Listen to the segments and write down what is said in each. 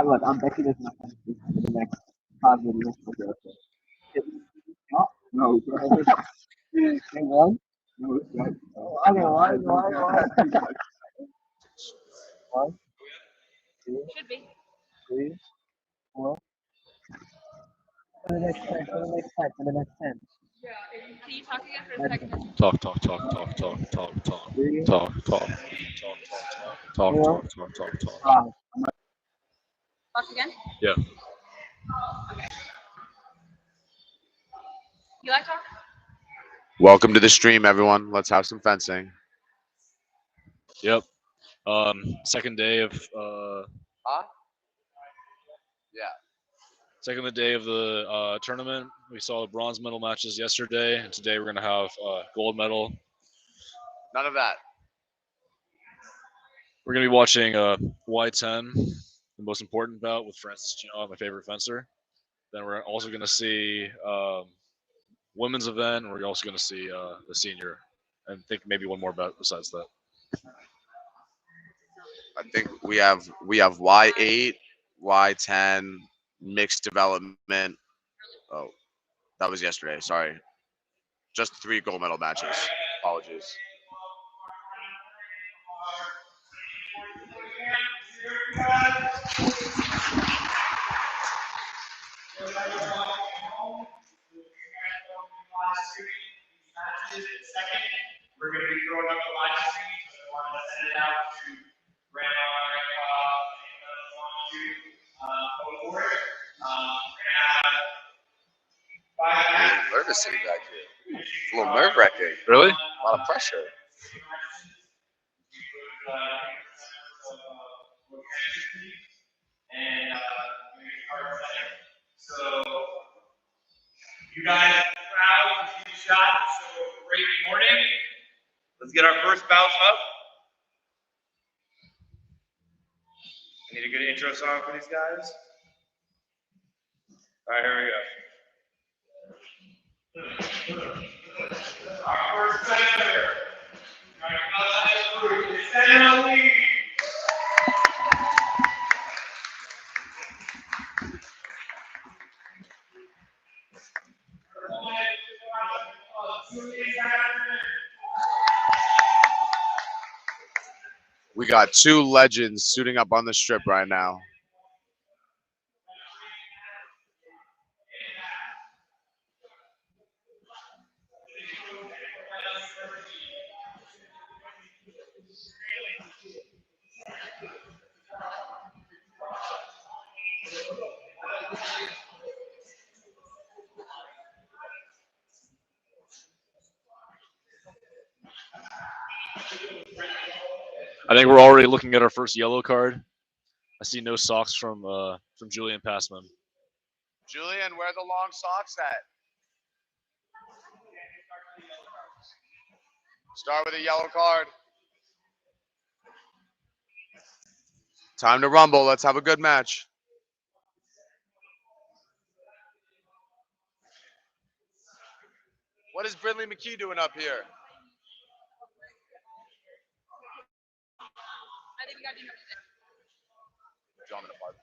Look, I'm betting this not for the next 5 minutes. Oh, no, bro. Hang on. No, it's right. Why? 1, 2, Should be. 3, 4. For the next 10. For the next 10. Can you talk again for a second? Talk. Three, Talk. 4, Talk. 5. Talk again? Yeah. Okay. You like talk? Welcome to the stream, everyone. Let's have some fencing. Yep. Second day of Yeah. second day of the tournament. We saw the bronze medal matches yesterday, and today we're gonna have gold medal. None of that. We're gonna be watching Y10, the most important bout with Francis Chiao, my favorite fencer. Then we're also gonna see women's event. We're also gonna see the senior, and think maybe one more bout besides that. I think we have Y8, Y10, mixed development. Oh, that was yesterday. Sorry. Just 3 gold medal matches. Apologies. We're going to be throwing up the live stream, so I want to send it out to Grandma, Grandpa, anyone else want to vote for it. We're going to have 5 Nervous sitting back here. It's a little nerve-wracking. Really? A lot of pressure. So you guys in the crowd, continue shots. So great morning. Let's get our first bout up. I need a good intro song for these guys. All right, here we go. Our first center. It's Center Lee. We got 2 legends suiting up on the strip right now. I think we're already looking at our first yellow card. I see no socks from Julian Passman. Julian, where are the long socks at? Start with a yellow card. Time to rumble. Let's have a good match. What is Brindley McKee doing up here? I think we got to do Gentlemen apart.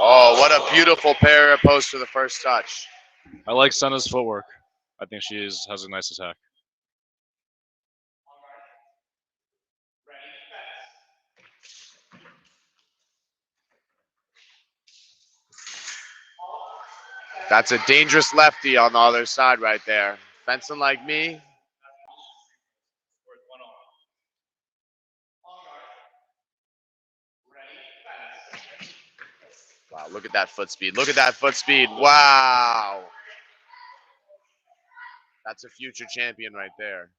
Oh, what a beautiful pair opposed to the first touch. I like Senna's footwork. I think she has a nice attack. That's a dangerous lefty on the other side right there. Fencing like me. Wow, look at that foot speed. Look at that foot speed. Wow. That's a future champion right there.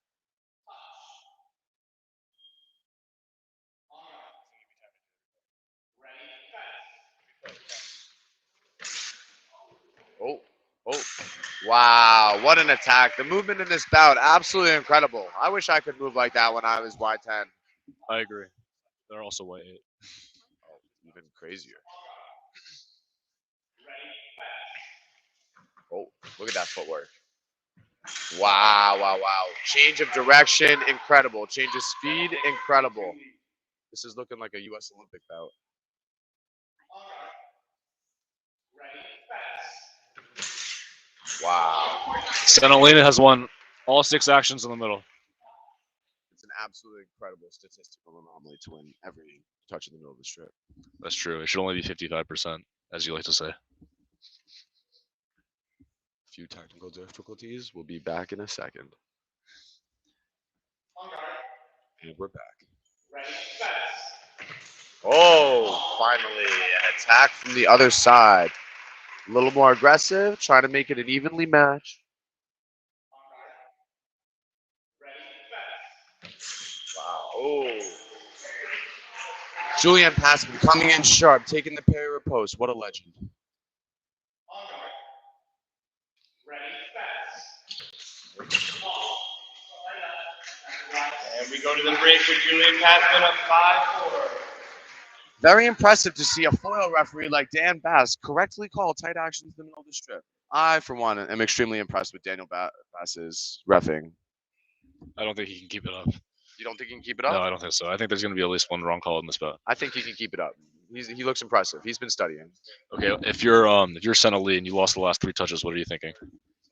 Oh, oh. Wow, what an attack. The movement in this bout, absolutely incredible. I wish I could move like that when I was Y10. I agree. They're also Y8. Oh, even crazier. Oh, look at that footwork. Wow, wow, wow. Change of direction, incredible. Change of speed, incredible. This is looking like a U.S. Olympic bout. Wow. Stenolina has won all 6 actions in the middle. It's an absolutely incredible statistical anomaly to win every touch in the middle of the strip. That's true. It should only be 55%, as you like to say. Few technical difficulties. We'll be back in a second. And we're back. Oh, finally, an attack from the other side. A little more aggressive, trying to make it an evenly match. Wow. Oh. Julian Passman coming in sharp, taking the parry riposte. What a legend. And we go to the break with Julian Passman up 5-4. Very impressive to see a foil referee like Dan Bass correctly call tight actions in the middle of the strip. I, for one, am extremely impressed with Daniel Bass's reffing. I don't think he can keep it up. You don't think he can keep it up? No, I don't think so. I think there's going to be at least one wrong call in this bout. I think he can keep it up. He looks impressive. He's been studying. Okay, if you're Senali and you lost the last 3 touches, what are you thinking?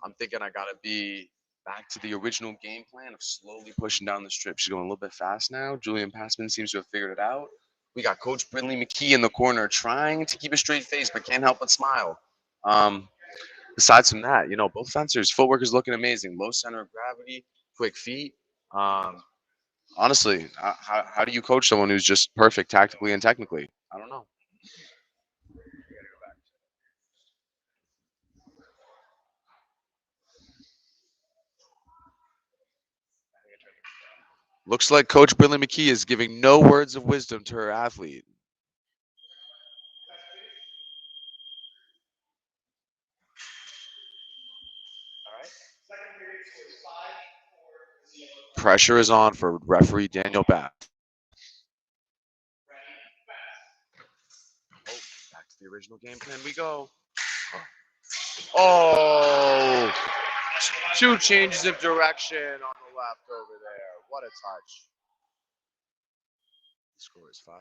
I'm thinking I gotta be back to the original game plan of slowly pushing down the strip. She's going a little bit fast now. Julian Passman seems to have figured it out. We got Coach Brindley McKee in the corner trying to keep a straight face, but can't help but smile. Besides from that, both fencers' footwork is looking amazing. Low center of gravity, quick feet. Honestly, how do you coach someone who's just perfect tactically and technically? I don't know. Looks like Coach Brindley McKee is giving no words of wisdom to her athlete. Pressure is on for referee Daniel Bass. Oh, back to the original game plan we go. Oh, 2 changes of direction on the left over there. What a touch. The score is 5-5.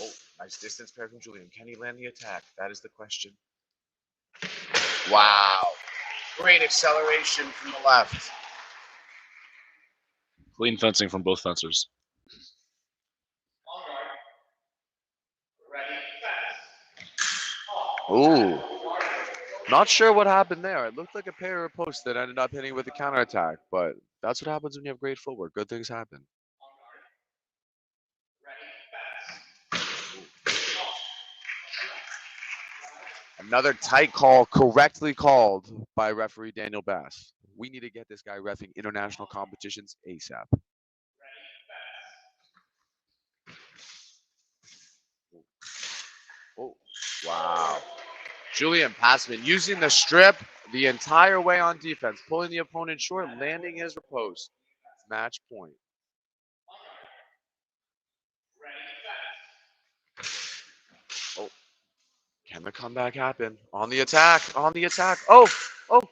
Oh, nice distance pair from Julian. Can he land the attack? That is the question. Wow. Great acceleration from the left. Clean fencing from both fencers. Ooh. Not sure what happened there. It looked like a pair of posts that ended up hitting with a counterattack, but that's what happens when you have great footwork. Good things happen. Another tight call, correctly called by referee Daniel Bass. We need to get this guy reffing international competitions ASAP. Oh, wow. Julian Passman using the strip the entire way on defense, pulling the opponent short, landing his riposte. Match point. Oh, can the comeback happen? On the attack, on the attack. Oh, oh.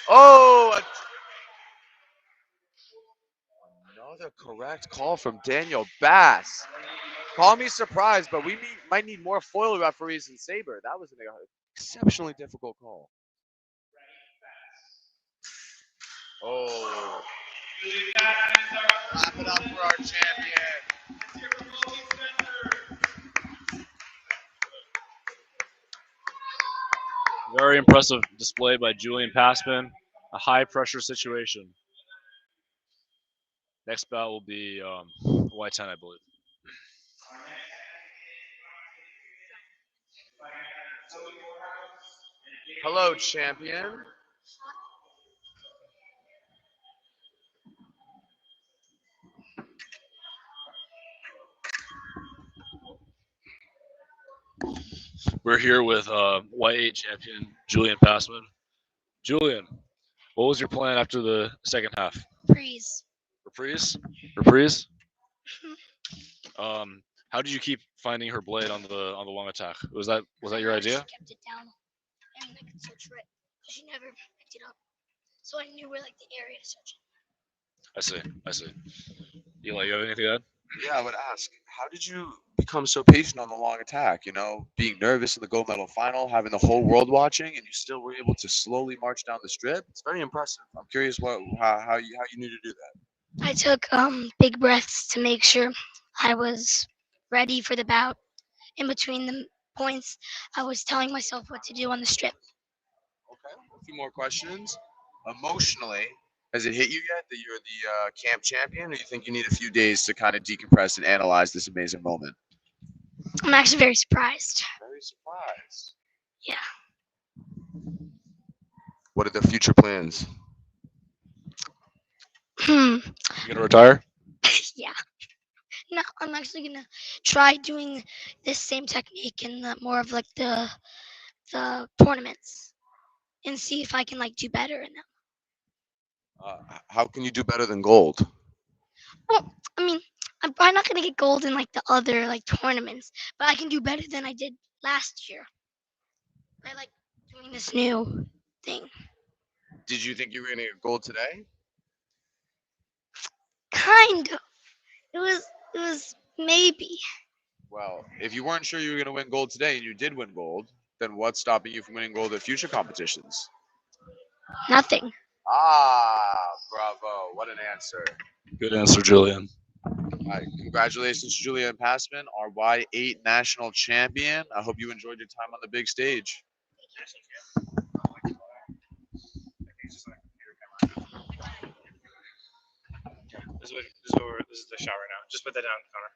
Oh, another correct call from Daniel Bass. Call me surprised, but we might need more foil referees in Sabre. That was an exceptionally difficult call. Oh. Clap it up for our champion. Very impressive display by Julian Passman. A high pressure situation. Next bout will be Y10, I believe. Hello, champion. We're here with Y8 champion Julian Passman. Julian, what was your plan after the second half? Freeze. Reprise. How did you keep finding her blade on the long attack? Was that your idea? She kept it down, and I could search for it. She never picked it up, so I knew where like the area to search. I see. Eli, you have anything to add? Yeah, I would ask, how did you become so patient on the long attack? You know, being nervous in the gold medal final, having the whole world watching, and you still were able to slowly march down the strip. It's very impressive. I'm curious how you knew to do that. I took big breaths to make sure I was ready for the bout. In between the points, I was telling myself what to do on the strip. Okay, a few more questions. Emotionally, has it hit you yet that you're the camp champion, or you think you need a few days to kind of decompress and analyze this amazing moment? I'm actually very surprised. Very surprised. Yeah. What are the future plans? You gonna retire? Yeah. No, I'm actually gonna try doing this same technique in more of like the tournaments and see if I can like do better in them. How can you do better than gold? Well, I mean, I'm probably not gonna get gold in like the other like tournaments, but I can do better than I did last year. I like doing this new thing. Did you think you were gonna get gold today? Kind of. It was maybe. Well, if you weren't sure you were going to win gold today and you did win gold, then what's stopping you from winning gold at future competitions? Nothing. Ah, bravo. What an answer. Good answer, Julian. All right, congratulations, Julian Passman, our Y8 national champion. I hope you enjoyed your time on the big stage. This is the shot right now. Just put that down, Connor.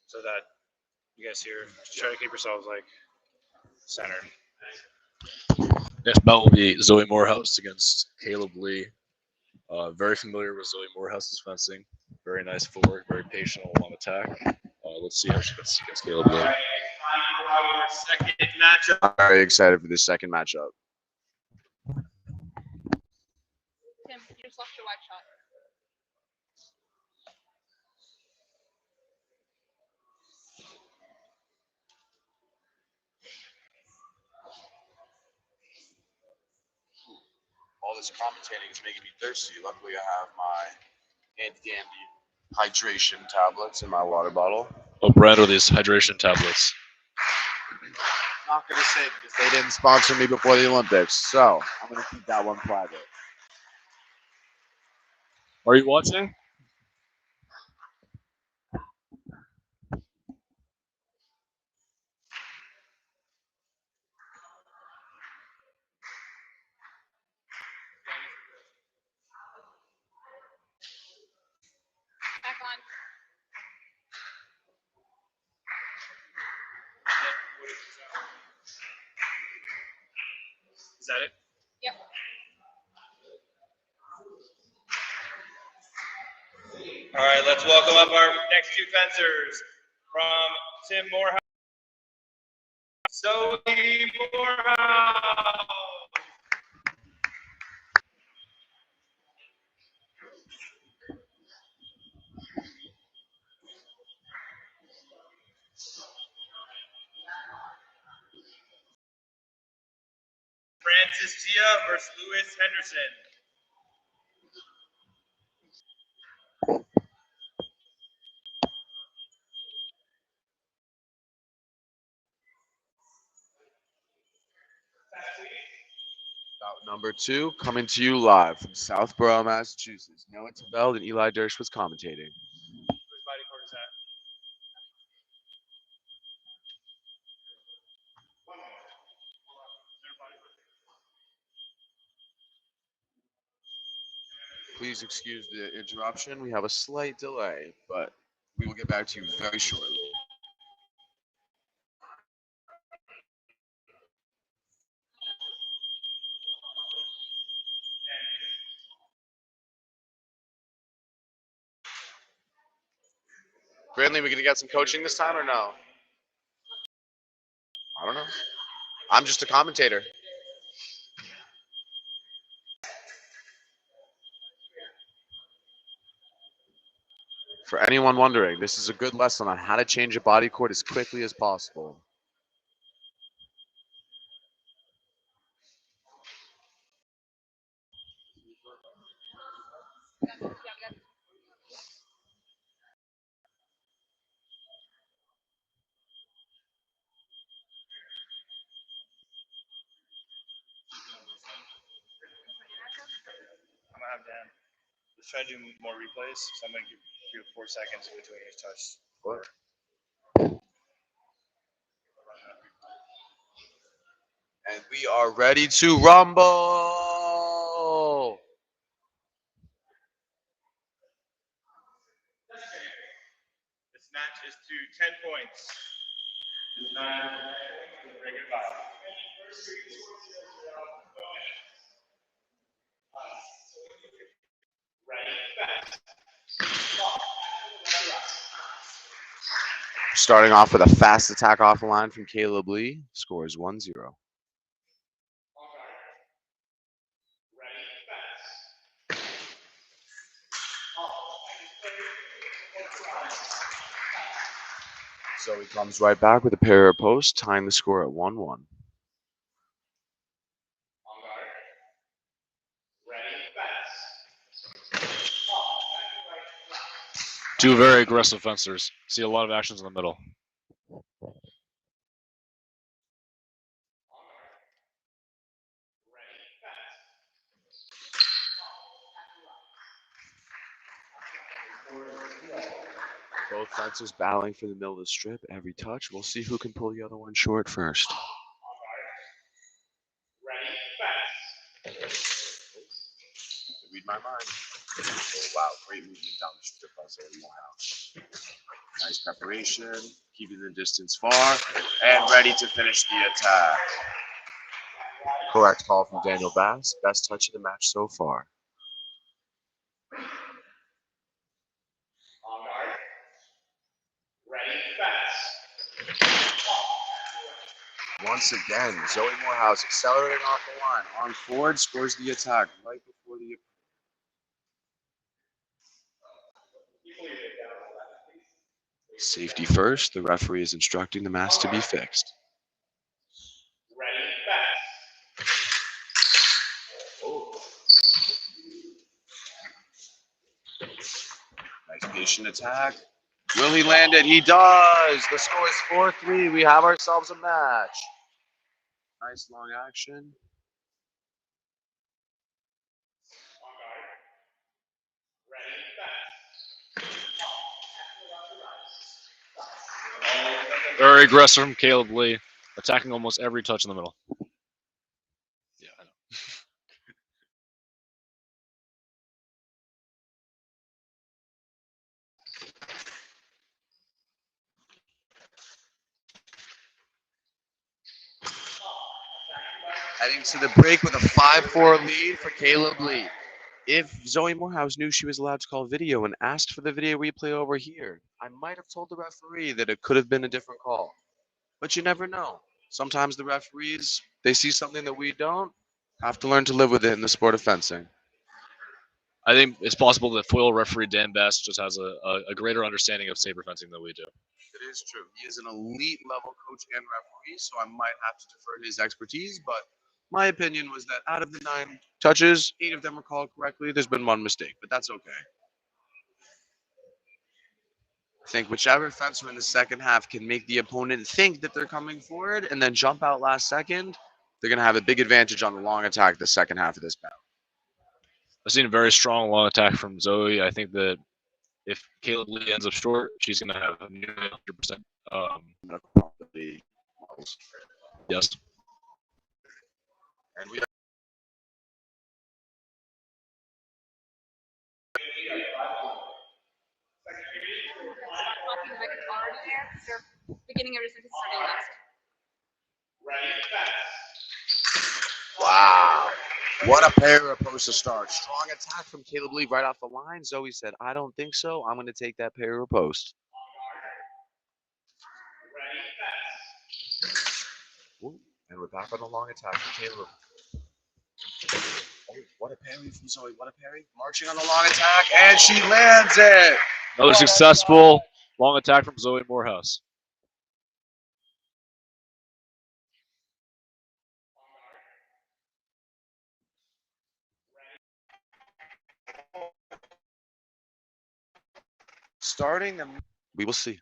So that you guys here, just try to keep yourselves like centered. Next bout will be Zoe Morehouse against Caleb Lee. Very familiar with Zoe Morehouse's fencing. Very nice footwork, very patient on long attack. Let's see how she fits against Caleb Lee. Time for our second matchup. I'm very excited for this second matchup. Tim, you just lost your wide shot. All this commentating is making me thirsty. Luckily, I have my anti-dandy hydration tablets in my water bottle. What brand are these hydration tablets? Not going to say because they didn't sponsor me before the Olympics, so I'm going to keep that one private. Are you watching? Back on. Is that it? Yep. All right, let's welcome up our next two fencers from Tim Morehouse. Zoe Morehouse. Francis Tia versus Lewis Henderson. Bout number 2 coming to you live from Southborough, Massachusetts. Noah Tabell and Eli Dersh was commentating. Whose body part is that? Please excuse the interruption. We have a slight delay, but we will get back to you very shortly. Brandley, we gonna get some coaching this time or no? I don't know. I'm just a commentator. For anyone wondering, this is a good lesson on how to change a body cord as quickly as possible. I'm gonna have Dan. Let's try to do more replays. So I'm gonna give you 4 seconds in between each touch. What? And we are ready to rumble. This match is to 10 points. This match is very goodbye. Starting off with a fast attack off the line from Caleb Lee. Score is 1-0. Zoe comes right back with a pair of posts, tying the score at 1-1. Two very aggressive fencers. See a lot of actions in the middle. Both fencers battling for the middle of the strip every touch. We'll see who can pull the other one short first. Read my mind. Oh, wow, great movement down the strip by Zoe Morehouse. Nice preparation, keeping the distance far, and ready to finish the attack. Correct call from Daniel Bass. Best touch of the match so far. Once again, Zoe Morehouse accelerating off the line. On forward, scores the attack right before the. Safety first. The referee is instructing the mask to be fixed. Nice patient attack. Will he land it? He does. The score is 4-3. We have ourselves a match. Nice long action. Very aggressive from Caleb Lee, attacking almost every touch in the middle. Yeah, I know. Heading to the break with a 5-4 lead for Caleb Lee. If Zoe Morehouse knew she was allowed to call video and asked for the video replay over here, I might have told the referee that it could have been a different call. But you never know. Sometimes the referees, they see something that we don't, have to learn to live with it in the sport of fencing. I think it's possible that foil referee Dan Bass just has a greater understanding of saber fencing than we do. It is true. He is an elite level coach and referee, so I might have to defer to his expertise. But my opinion was that out of the 9 touches, 8 of them were called correctly. There's been 1 mistake, but that's okay. I think whichever fencer in the second half can make the opponent think that they're coming forward and then jump out last second, they're going to have a big advantage on the long attack the second half of this bout. I've seen a very strong long attack from Zoe. I think that if Caleb Lee ends up short, she's going to have a nearly 100%. Yes. And we Stop talking like it's already there, because you're beginning every sentence starting next. Wow. What a pair of posts to start. Strong attack from Caleb Lee right off the line. Zoe said, I don't think so. I'm going to take that pair of post. Ooh, and we're back on the long attack from Caleb. Oh, what a parry from Zoe. What a parry. Marching on the long attack, and she lands it. Another successful long attack from Zoe Morehouse. Starting the, we will see.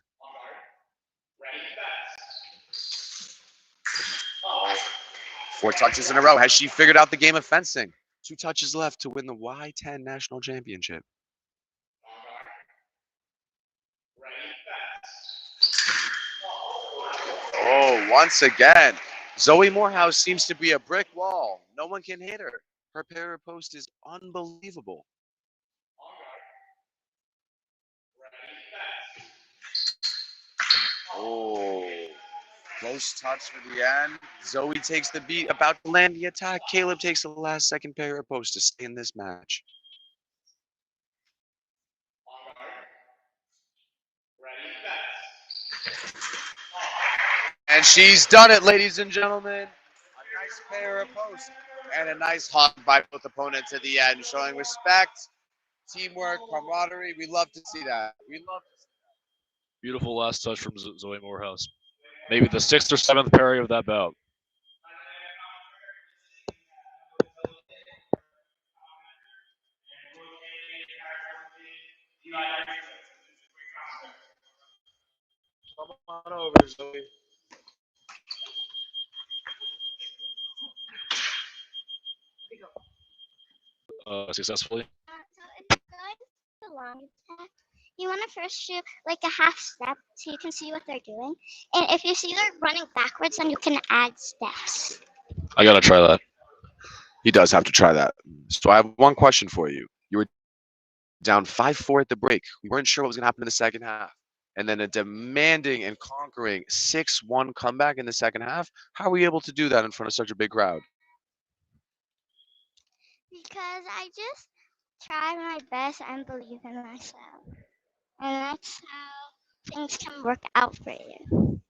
4 touches in a row. Has she figured out the game of fencing? 2 touches left to win the Y10 National Championship. Oh, once again, Zoe Morehouse seems to be a brick wall. No one can hit her. Her parry post is unbelievable. Oh, close touch for the end. Zoe takes the beat, about to land the attack. Caleb takes the last second parry post to stay in this match. And she's done it, ladies and gentlemen. A nice pair of posts and a nice hug by both opponents at the end, showing respect, teamwork, camaraderie. We love to see that. We love to see that. Beautiful last touch from Zoe Morehouse. Maybe the 6th or 7th parry of that bout. Come on over, Zoe. Successfully. So if you're going to the long attack, you want to first do like a half step so you can see what they're doing. And if you see they're running backwards, then you can add steps. I gotta try that. He does have to try that. So I have one question for you. You were down 5-4 at the break. We weren't sure what was going to happen in the second half. And then a demanding and conquering 6-1 comeback in the second half. How were you able to do that in front of such a big crowd? Because I just try my best and believe in myself. And that's how things can work out for you.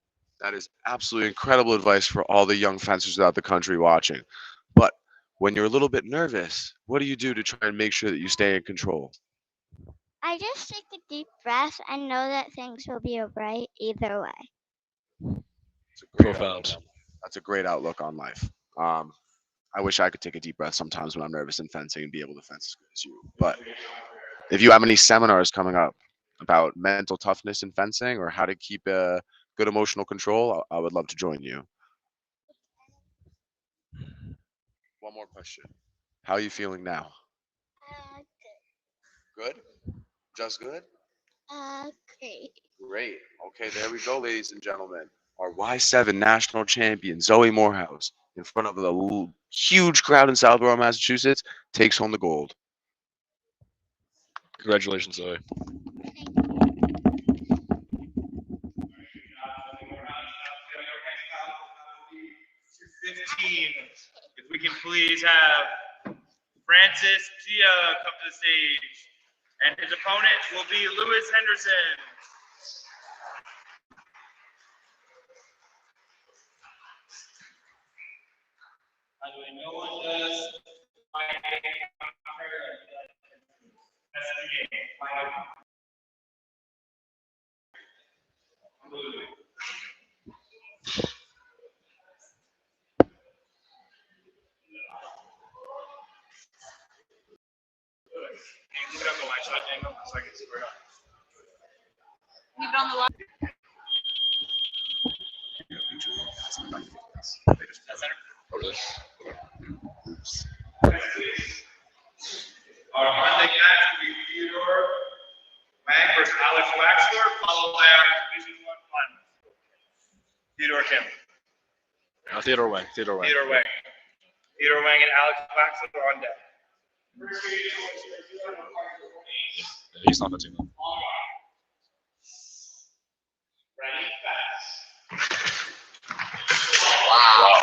That is absolutely incredible advice for all the young fencers throughout the country watching. But when you're a little bit nervous, what do you do to try and make sure that you stay in control? I just take a deep breath and know that things will be alright either way. It's a great Profound. outlook. That's a great outlook on life. I wish I could take a deep breath sometimes when I'm nervous in fencing and be able to fence as good as you. But if you have any seminars coming up about mental toughness in fencing or how to keep a good emotional control, I would love to join you. One more question. How are you feeling now? Good? Just good? Great. Great. Okay, there we go, ladies and gentlemen. Our Y7 national champion, Zoe Morehouse, in front of the huge crowd in Southborough, Massachusetts, takes home the gold. Congratulations, Zoe. 15. If we can please have Francis Gia come to the stage. And his opponent will be Lewis Henderson. By the way, no one does that's the game. Keep it on the line shot angle so I can square up. Leave it on the line. Our Monday match will be Theodore Wang versus Alex Waxler, followed by our Division 1 fun. Theodore Kim. Theodore Wang. Theodore Wang and Alex Waxler are on deck. He's not the team. Wow.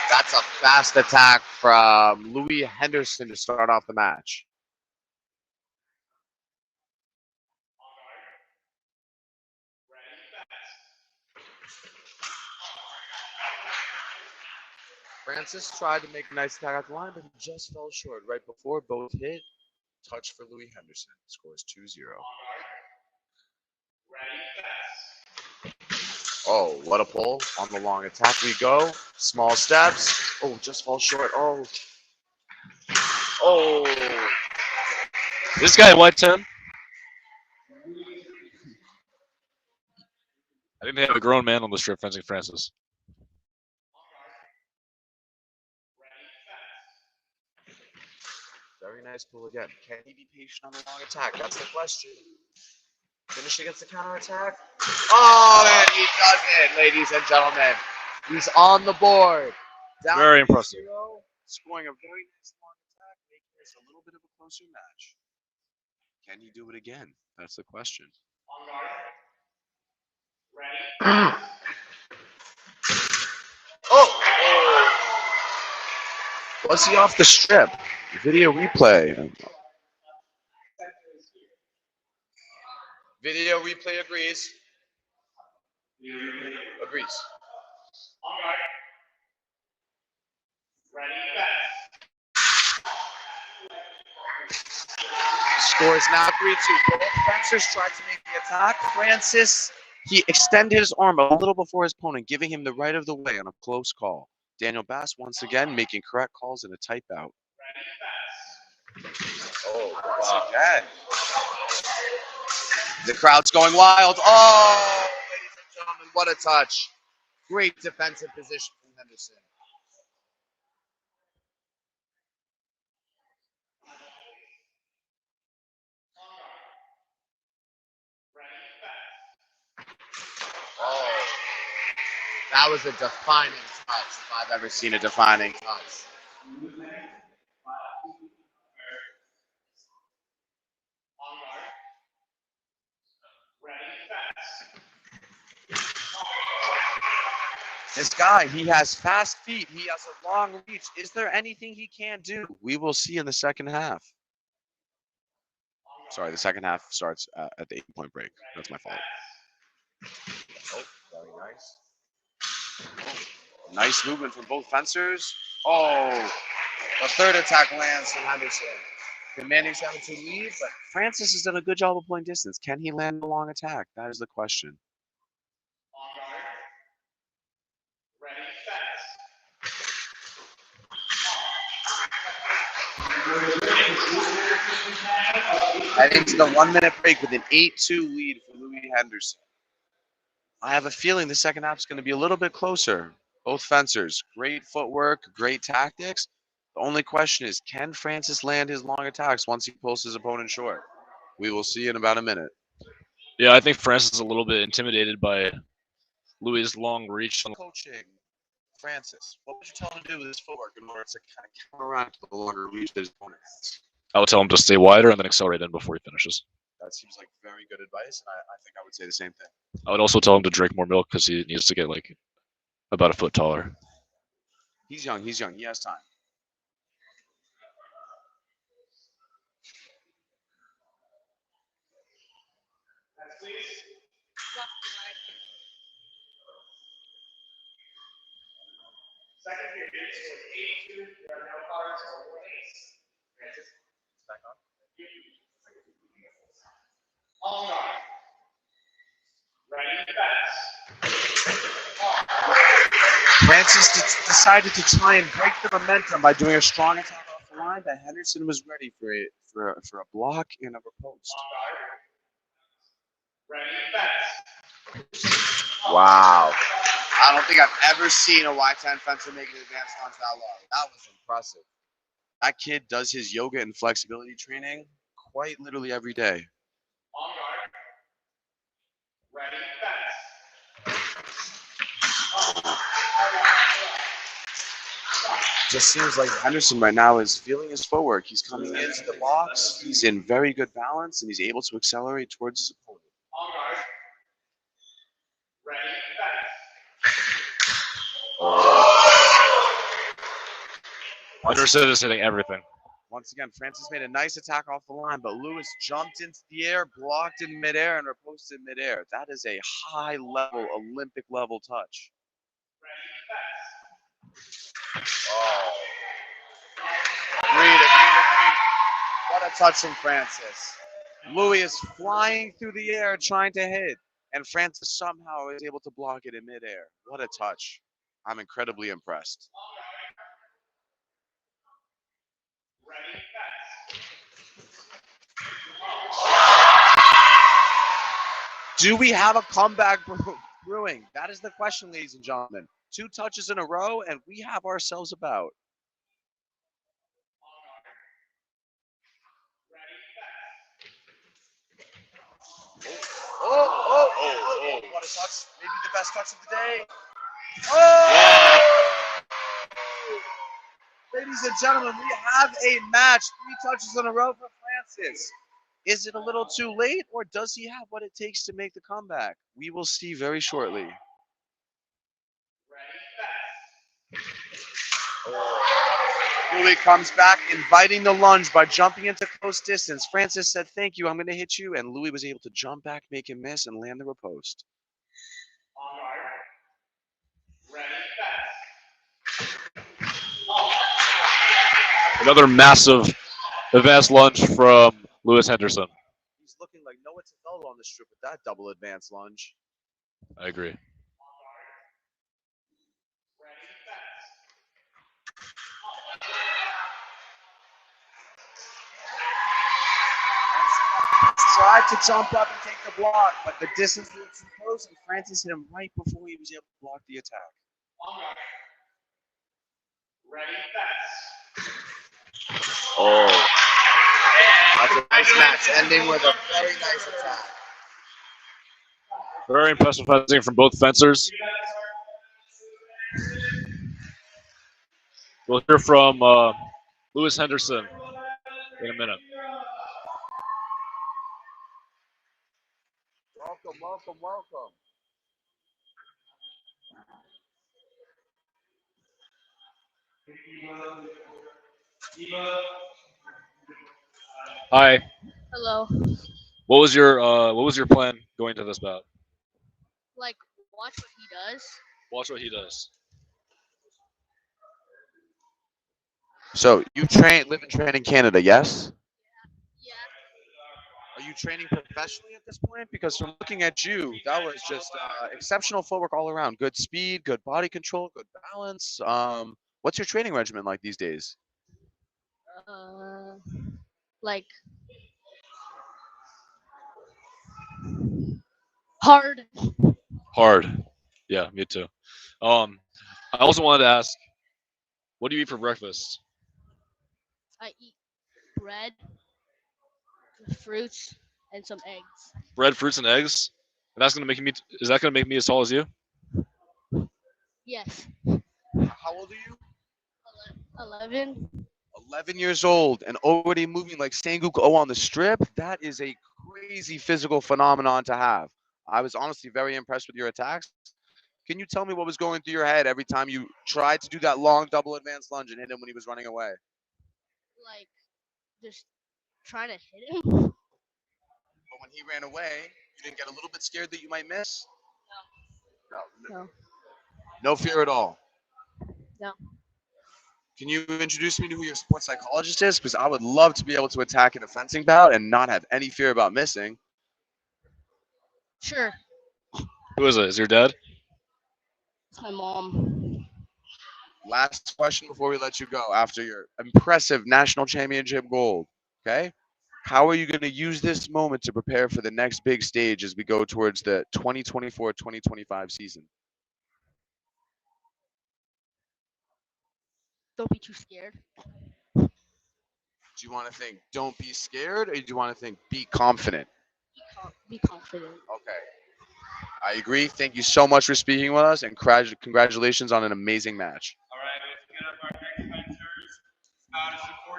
That's a fast attack from Louis Henderson to start off the match. Francis tried to make a nice attack at the line, but he just fell short right before both hit. Touch for Louis Henderson. Scores 2-0. Oh, what a pull. On the long attack we go. Small steps. Oh, just falls short. Oh. Oh. This guy in white 10. I think they have a grown man on the strip fencing Francis. Very nice pull again. Can he be patient on the long attack? That's the question. Finish against the counter attack. Oh, and he does it, ladies and gentlemen. He's on the board. Down Very impressive. 0, scoring a very nice long attack, making this a little bit of a closer match. Can he do it again? That's the question. Oh! Was he off the strip? Video replay. Video replay agrees. Agrees. Score is now 3-2. Both fencers tried to make the attack. Francis, he extended his arm a little before his opponent, giving him the right of the way on a close call. Daniel Bass once again making correct calls in a tight bout. Oh, once again. The crowd's going wild. Oh, ladies and gentlemen, what a touch. Great defensive position from Henderson. Oh, that was a defining touch if I've ever seen a defining touch. This guy, he has fast feet. He has a long reach. Is there anything he can't do? We will see in the second half. Sorry, the second half starts at the 8-point break. That's my fault. Oh, very nice. Oh, nice movement from both fencers. Oh, the third attack lands from Henderson. Commanding 7-2 lead, but Francis has done a good job of pulling distance. Can he land a long attack? That is the question. Heading to the 1-minute break with an 8-2 lead for Louis Henderson. I have a feeling the second half is going to be a little bit closer. Both fencers, great footwork, great tactics. The only question is, can Francis land his long attacks once he pulls his opponent short? We will see in about a minute. Yeah, I think Francis is a little bit intimidated by Louis' long reach. Coaching Francis, what would you tell him to do with his footwork in order to kind of counteract the longer reach that his opponent has? I would tell him to stay wider and then accelerate in before he finishes. That seems like very good advice, and I think I would say the same thing. I would also tell him to drink more milk because he needs to get like about a foot taller. He's young. He's young. He has time. Second period was 82. There are no cards or warnings. Francis, back on. All guard. Ready, fast. Francis decided to try and break the momentum by doing a strong attack off the line, but Henderson was ready for a block and a riposte. Ready, fast. Wow. I don't think I've ever seen a Y10 fencer make an advanced launch that long. That was impressive. That kid does his yoga and flexibility training quite literally every day. On guard. Ready, fast. Just seems like Henderson right now is feeling his footwork. He's coming into the box. He's in very good balance, and he's able to accelerate towards his opponent. On guard. Ready, fast. Henderson is hitting everything. Once again, Francis made a nice attack off the line, but Lewis jumped into the air, blocked in midair, and riposted midair. That is a high-level, Olympic-level touch. Oh. Agreed. What a touch from Francis. Louis is flying through the air trying to hit, and Francis somehow is able to block it in midair. What a touch. I'm incredibly impressed. Do we have a comeback brewing? That is the question, ladies and gentlemen. 2 touches in a row, and we have ourselves a bout. Oh, what a touch. Maybe the best touch of the day. Oh! Ladies and gentlemen, we have a match. 3 touches in a row for Francis. Is it a little too late, or does he have what it takes to make the comeback? We will see very shortly. Louis comes back, inviting the lunge by jumping into close distance. Francis said, "Thank you, I'm going to hit you," and Louis was able to jump back, make him miss, and land the riposte. On guard. Ready, fast. Another massive advanced lunge from Lewis Henderson. He's looking like Noah Tefelo on the strip with that double advance lunge. I agree. Tried to jump up and take the block, but the distance was too close, and Francis hit him right before he was able to block the attack. On guard. Ready, fast. Oh. That's a nice match, ending with a very nice attack. Very impressive fencing from both fencers. We'll hear from Lewis Henderson in a minute. Welcome. Hi. Hello. What was your plan going to this bout? Like, watch what he does. Watch what he does. So you live and train in Canada, yes? Yeah. Are you training professionally at this point? Because from looking at you, that was just exceptional footwork all around. Good speed, good body control, good balance. What's your training regimen like these days? Like, hard. Hard. Yeah, me too. I also wanted to ask, what do you eat for breakfast? I eat bread, with fruits, and some eggs. Bread, fruits, and eggs. And that's gonna make me. Is that gonna make me as tall as you? Yes. How old are you? 11. 11 years old and already moving like Sanguk O on the strip. That is a crazy physical phenomenon to have. I was honestly very impressed with your attacks. Can you tell me what was going through your head every time you tried to do that long double advance lunge and hit him when he was running away? Like, just trying to hit him. But when he ran away, you didn't get a little bit scared that you might miss? No. No fear at all? No. Can you introduce me to who your sports psychologist is? Because I would love to be able to attack in a fencing bout and not have any fear about missing. Sure. Who is it? Is your dad? It's my mom. Last question before we let you go. After your impressive national championship gold, okay? How are you going to use this moment to prepare for the next big stage as we go towards the 2024-2025 season? Don't be too scared. Do you want to think don't be scared, or do you want to think be confident? Be confident. Okay. I agree. Thank you so much for speaking with us, and congratulations on an amazing match. All right, let's get up our next match. Bout is 14.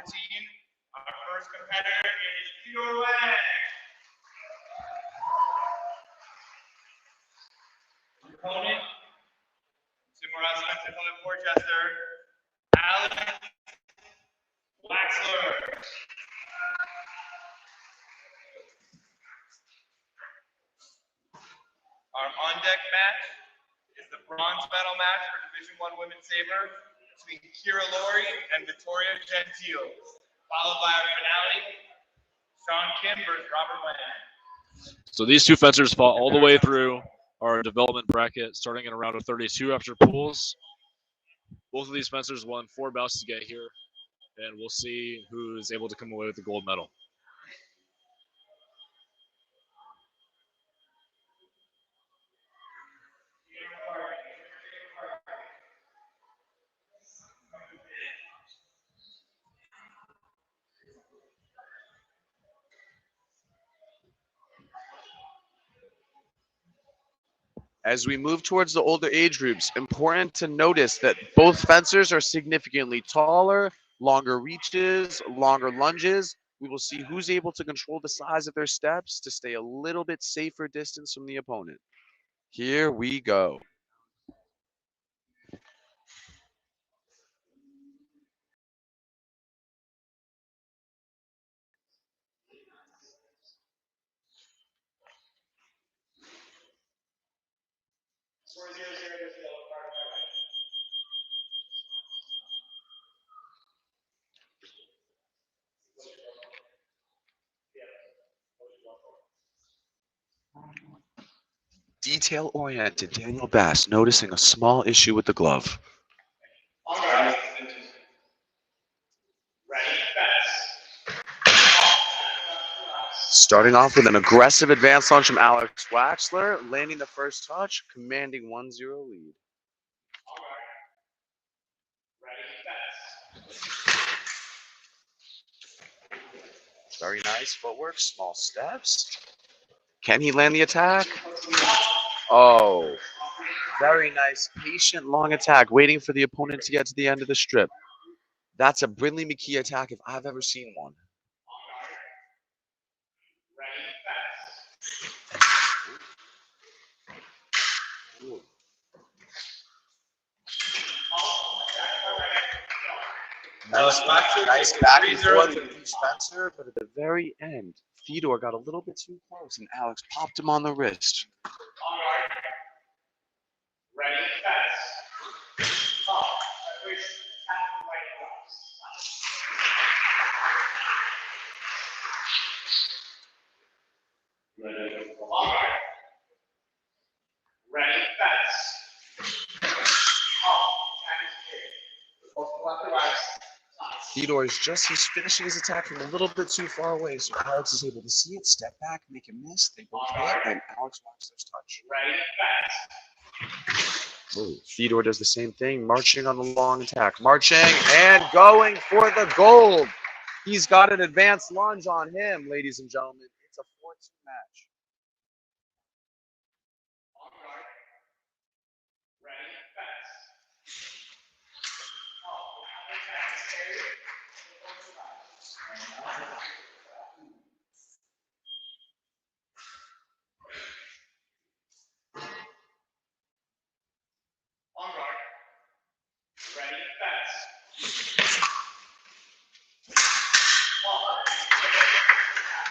Our first competitor is Theodore Wang. Opponent, Zoe Morehouse, Worcester, Alex Waxler. Our on-deck match is the bronze medal match for Division I Women's Saber between Kira Laurie and Victoria Gentile, followed by our finale, Sean Kim versus Robert Wang. So these two fencers fought all the way through our development bracket, starting in a round of 32 after pools. Both of these fencers won 4 bouts to get here, and we'll see who's able to come away with the gold medal. As we move towards the older age groups, important to notice that both fencers are significantly taller, longer reaches, longer lunges. We will see who's able to control the size of their steps to stay a little bit safer distance from the opponent. Here we go. Detail-oriented Daniel Bass noticing a small issue with the glove. Starting off with an aggressive advance launch from Alex Waxler, landing the first touch, commanding 1-0 lead. Very nice footwork, small steps. Can he land the attack? Oh, very nice, patient, long attack, waiting for the opponent to get to the end of the strip. That's a Brindley McKee attack if I've ever seen one. Nice back and forth with each fencer, but at the very end, Fedor got a little bit too close and Alex popped him on the wrist. Fedor is he's finishing his attack from a little bit too far away, so Alex is able to see it, step back, make a miss. They both hit, and Alex Waxler's touch. Oh, Fedor does the same thing, marching on the long attack. Marching and going for the gold. He's got an advanced lunge on him, ladies and gentlemen. It's a 4-2 match.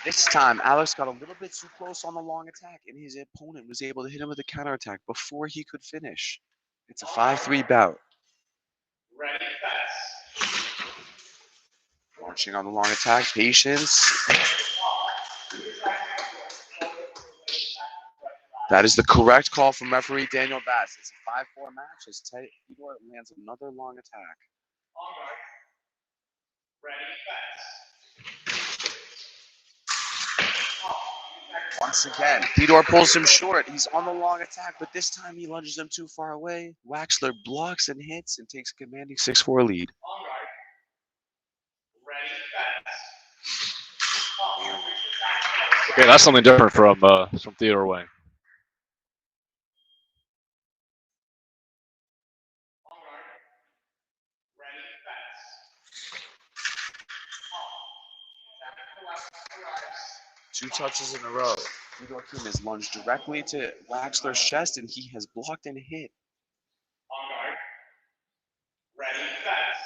This time, Alex got a little bit too close on the long attack, and his opponent was able to hit him with a counterattack before he could finish. It's a 5-3 bout. Marching on the long attack, patience. That is the correct call from referee Daniel Bass. It's a 5-4 match as Fedor lands another long attack. Once again, Fedor pulls him short. He's on the long attack, but this time he lunges him too far away. Waxler blocks and hits and takes a commanding 6-4 lead. Okay, that's something different from Theodore Wang. 2 touches in a row. Theodore Kim has lunged directly to Waxler's chest, and he has blocked and hit. On guard. Ready, fast.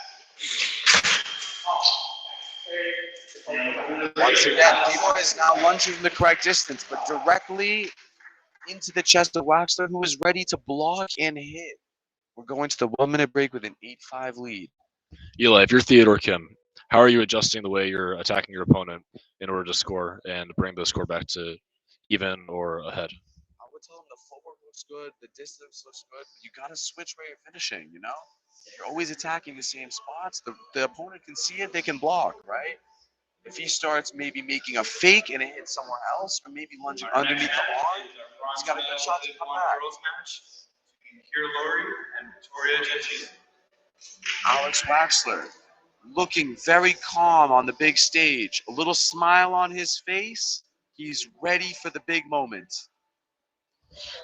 Once again, Theodore is now lunging from the correct distance, but directly into the chest of Waxler, who is ready to block and hit. We're going to the 1-minute break with an 8-5 lead. Eli, if you're Theodore Kim, how are you adjusting the way you're attacking your opponent in order to score and bring the score back to even or ahead? I would tell him the footwork looks good, the distance looks good, but you got to switch where you're finishing, you know? If you're always attacking the same spots, the opponent can see it, they can block, right? If he starts maybe making a fake and it hits somewhere else, or maybe lunging underneath the arm, he's got a good shot to come back. Girls match between Kira Lowry and Victoria Gentile. Alex Waxler looking very calm on the big stage, a little smile on his face. He's ready for the big moment.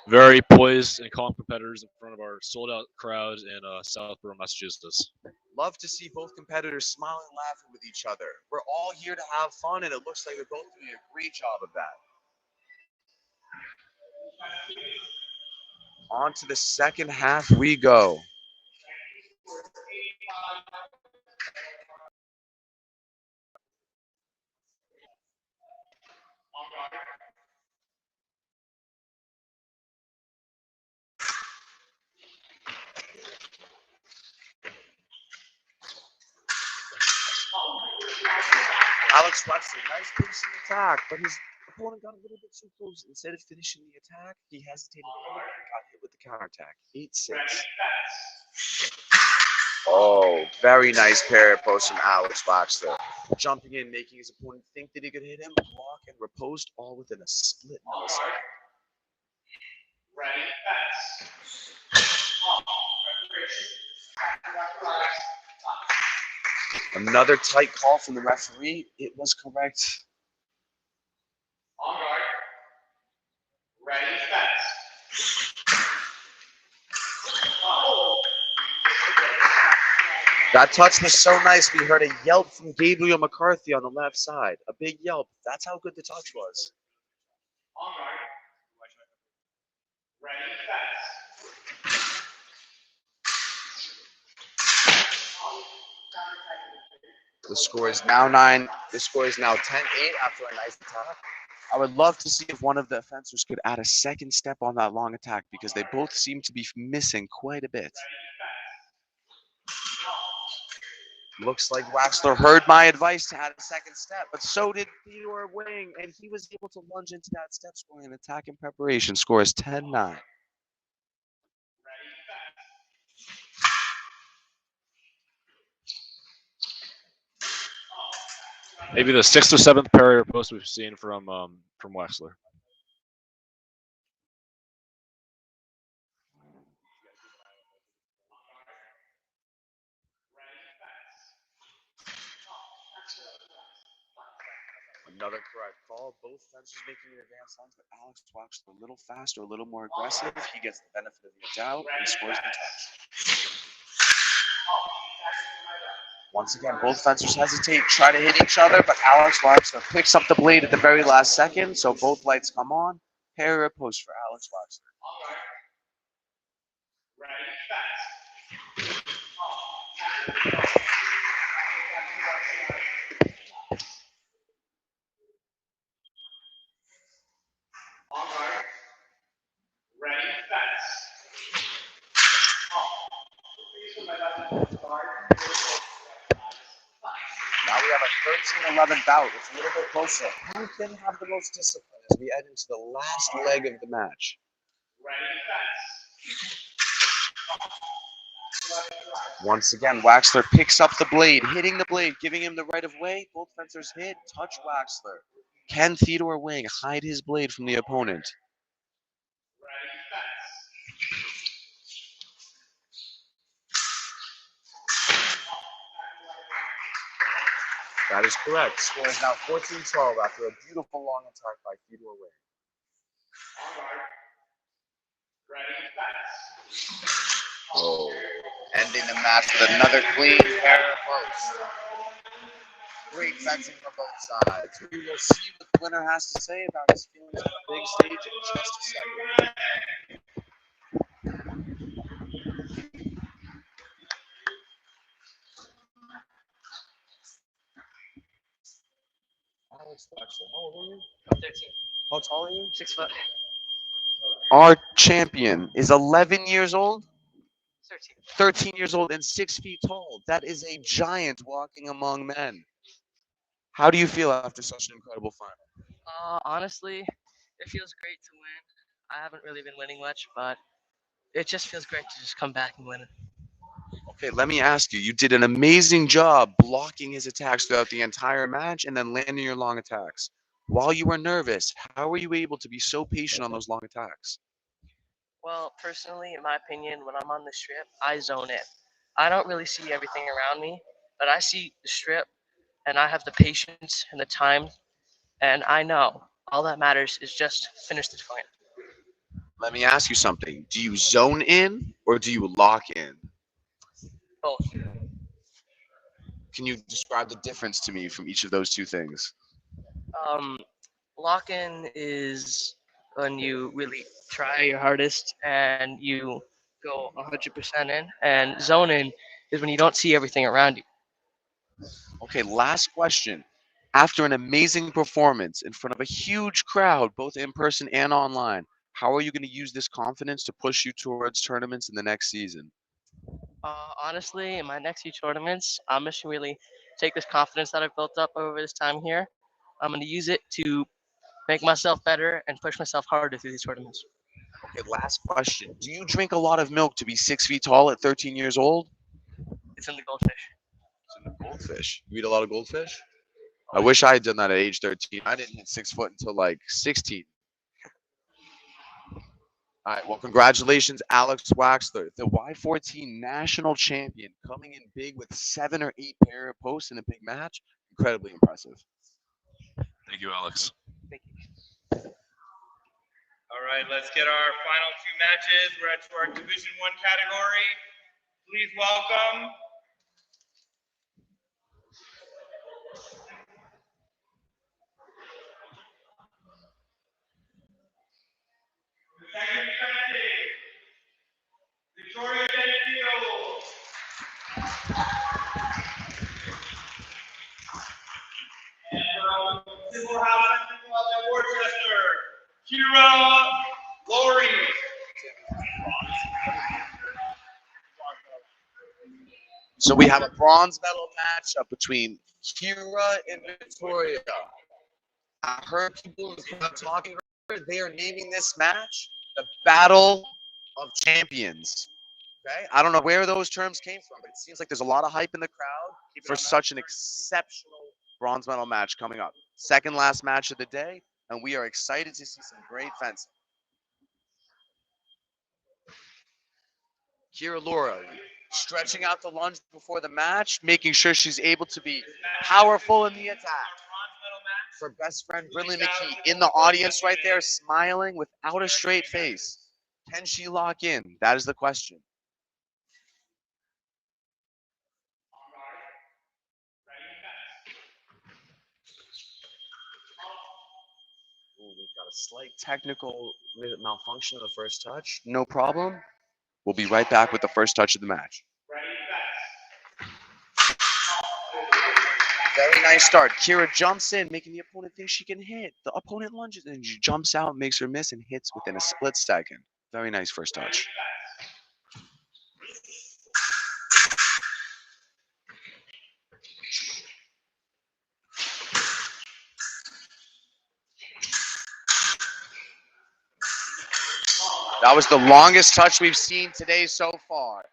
Very poised and calm competitors in front of our sold-out crowd in Southborough, Massachusetts. Love to see both competitors smiling and laughing with each other. We're all here to have fun, and it looks like they're both doing a great job of that. On to the second half we go. Alex Waxler, nice pace in attack, but his opponent got a little bit too close. Instead of finishing the attack, he hesitated a little bit and got hit with the counterattack. 8-6. Oh, very nice parry post from Alex Waxler. Jumping in, making his opponent think that he could hit him, block, and riposte all within a split millisecond. Ready, fast. Another tight call from the referee. It was correct. On guard. Ready, fast. That touch was so nice. We heard a yelp from Gabriel McCarthy on the left side. A big yelp. That's how good the touch was. On guard. Ready, fast. The score is now 9. The score is now 10-8 after a nice attack. I would love to see if one of the offenders could add a second step on that long attack because they both seem to be missing quite a bit. Looks like Waxler heard my advice to add a second step, but so did Theodore Wang, and he was able to lunge into that step, scoring an attack in preparation. Score is 10-9. Maybe the 6th or 7th parry or post we've seen from Waxler. Another correct call. Both fencers making an advanced lunge, but Alex Waxler a little faster, a little more aggressive. He gets the benefit of the doubt and scores the touch. Once again, both fencers hesitate, try to hit each other, but Alex Waxler picks up the blade at the very last second, so both lights come on. Parry or post for Alex Waxler. On guard. Ready, fast. Now we have a 13-11 bout. It's a little bit closer. Who can have the most discipline as we head into the last leg of the match? Ready, fast. Once again, Waxler picks up the blade, hitting the blade, giving him the right of way. Both fencers hit, touch Waxler. Can Theodore Wang hide his blade from the opponent? Ready, fast. That is correct. Score is now 14-12 after a beautiful long attack by Theodore Wang. On guard. Ready, fast. Oh. Ending the match with another clean parry post. Great fencing from both sides. We will see with winner has to say about his feelings on the big stage in just a second. Alex Waxler, how old are you? I'm 13. How tall are you? 6 foot. Our champion is 11 years old, 13. 13 years old, and 6 feet tall. That is a giant walking among men. How do you feel after such an incredible final? Honestly, it feels great to win. I haven't really been winning much, but it just feels great to just come back and win it. Okay, let me ask you. You did an amazing job blocking his attacks throughout the entire match and then landing your long attacks. While you were nervous, how were you able to be so patient on those long attacks? Well, personally, in my opinion, when I'm on the strip, I zone in. I don't really see everything around me, but I see the strip, and I have the patience and the time, and I know all that matters is just finish this fight. Let me ask you something. Do you zone in or do you lock in? Both. Can you describe the difference to me from each of those two things? Um, Lock-in is when you really try your hardest and you go 100% in, and zone-in is when you don't see everything around you. Okay, last question. After an amazing performance in front of a huge crowd, both in person and online, how are you going to use this confidence to push you towards tournaments in the next season? Honestly, in my next few tournaments, I'm just really take this confidence that I've built up over this time here. I'm going to use it to make myself better and push myself harder through these tournaments. Okay, last question. Do you drink a lot of milk to be 6 feet tall at 13 years old? It's in the goldfish. It's in the goldfish. You eat a lot of goldfish? I wish I had done that at age 13. I didn't hit 6 foot until like 16. All right, well, congratulations, Alex Waxler, the Y14 national champion, coming in big with 7 or 8 pair of posts in a big match. Incredibly impressive. Thank you, Alex. Thank you. All right, let's get our final two matches. We're at our Division 1 category. Please welcome the second defending Victoria Gentile. And from Civil House of Worcester, Kira Lori. So we have a bronze medal matchup between Kira and Victoria. I heard people in the crowd talking earlier. They are naming this match the Battle of Champions. Okay, I don't know where those terms came from, but it seems like there's a lot of hype in the crowd for such an exceptional bronze medal match coming up. Second last match of the day, and we are excited to see some great fencing. Kira Laura stretching out the lunge before the match, making sure she's able to be powerful in the attack. Her best friend, Brinley McKee, in the audience right there, smiling without a straight face. Can she lock in? That is the question. Ooh, we've got a slight technical malfunction of the first touch. No problem. We'll be right back with the first touch of the match. Very nice start. Kira jumps in, making the opponent think she can hit. The opponent lunges and she jumps out, makes her miss, and hits within a split second. Very nice first touch. That was the longest touch we've seen today so far.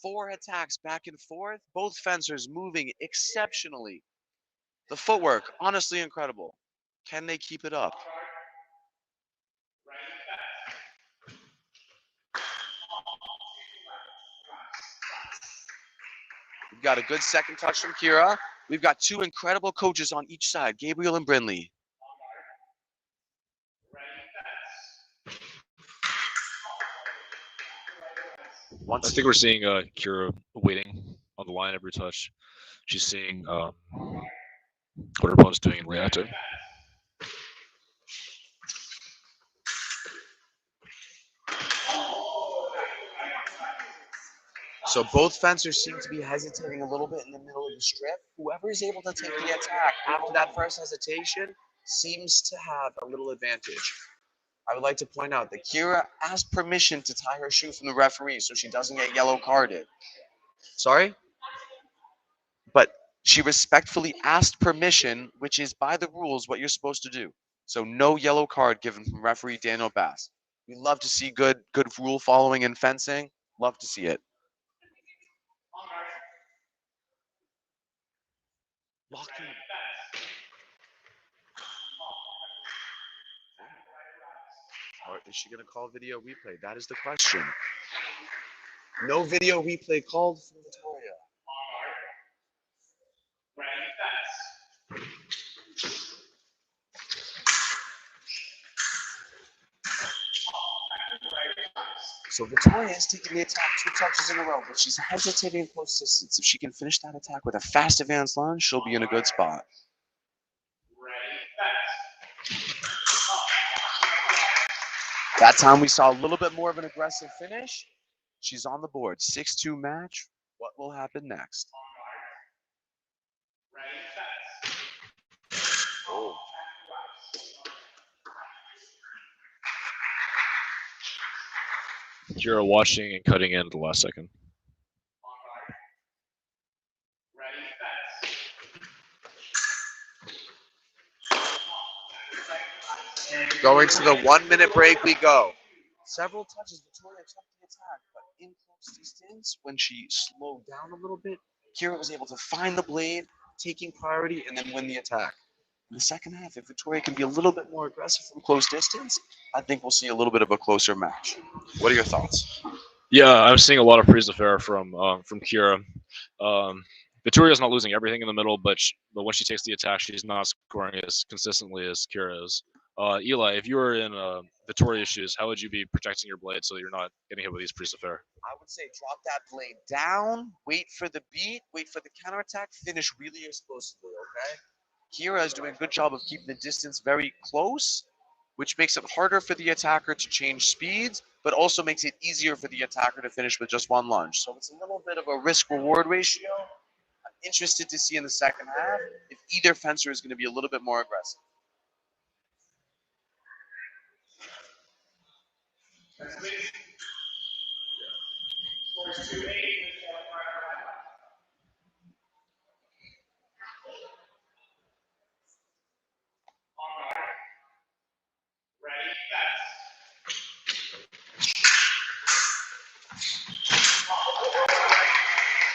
4 attacks back and forth, both fencers moving exceptionally. The footwork, honestly incredible. Can they keep it up? We've got a good second touch from Kira. We've got 2 incredible coaches on each side, Gabriel and Brinley. I think we're seeing Kira waiting on the line every touch. She's seeing what her opponent's doing and reacting. So both fencers seem to be hesitating a little bit in the middle of the strip. Whoever is able to take the attack after that first hesitation seems to have a little advantage. I would like to point out that Kira asked permission to tie her shoe from the referee so she doesn't get yellow carded. Sorry? But she respectfully asked permission, which is by the rules what you're supposed to do. So no yellow card given from referee Daniel Bass. We love to see good rule following in fencing. Love to see it. Lock in. Or is she going to call video replay? That is the question. No video replay called for Victoria. So Victoria is taking the attack 2 touches in a row, but she's hesitating in close distance. If she can finish that attack with a fast advance lunge, she'll be in a good spot. That time we saw a little bit more of an aggressive finish. She's on the board. 6-2 match. What will happen next? Oh. Kira watching and cutting in at the last second. Going to the 1-minute break we go. Several touches, Victoria took the attack, but in close distance, when she slowed down a little bit, Kira was able to find the blade, taking priority, and then win the attack. In the second half, if Victoria can be a little bit more aggressive from close distance, I think we'll see a little bit of a closer match. What are your thoughts? Yeah, I'm seeing a lot of prise de fer from Kira. Victoria's not losing everything in the middle, but when she takes the attack, she's not scoring as consistently as Kira is. Eli, if you were in Victoria's shoes, how would you be protecting your blade so that you're not getting hit with these prise de fer? I would say drop that blade down, wait for the beat, wait for the counterattack, finish really explosively, okay? Kira is doing a good job of keeping the distance very close, which makes it harder for the attacker to change speeds, but also makes it easier for the attacker to finish with just one lunge. So it's a little bit of a risk-reward ratio. I'm interested to see in the second half if either fencer is going to be a little bit more aggressive.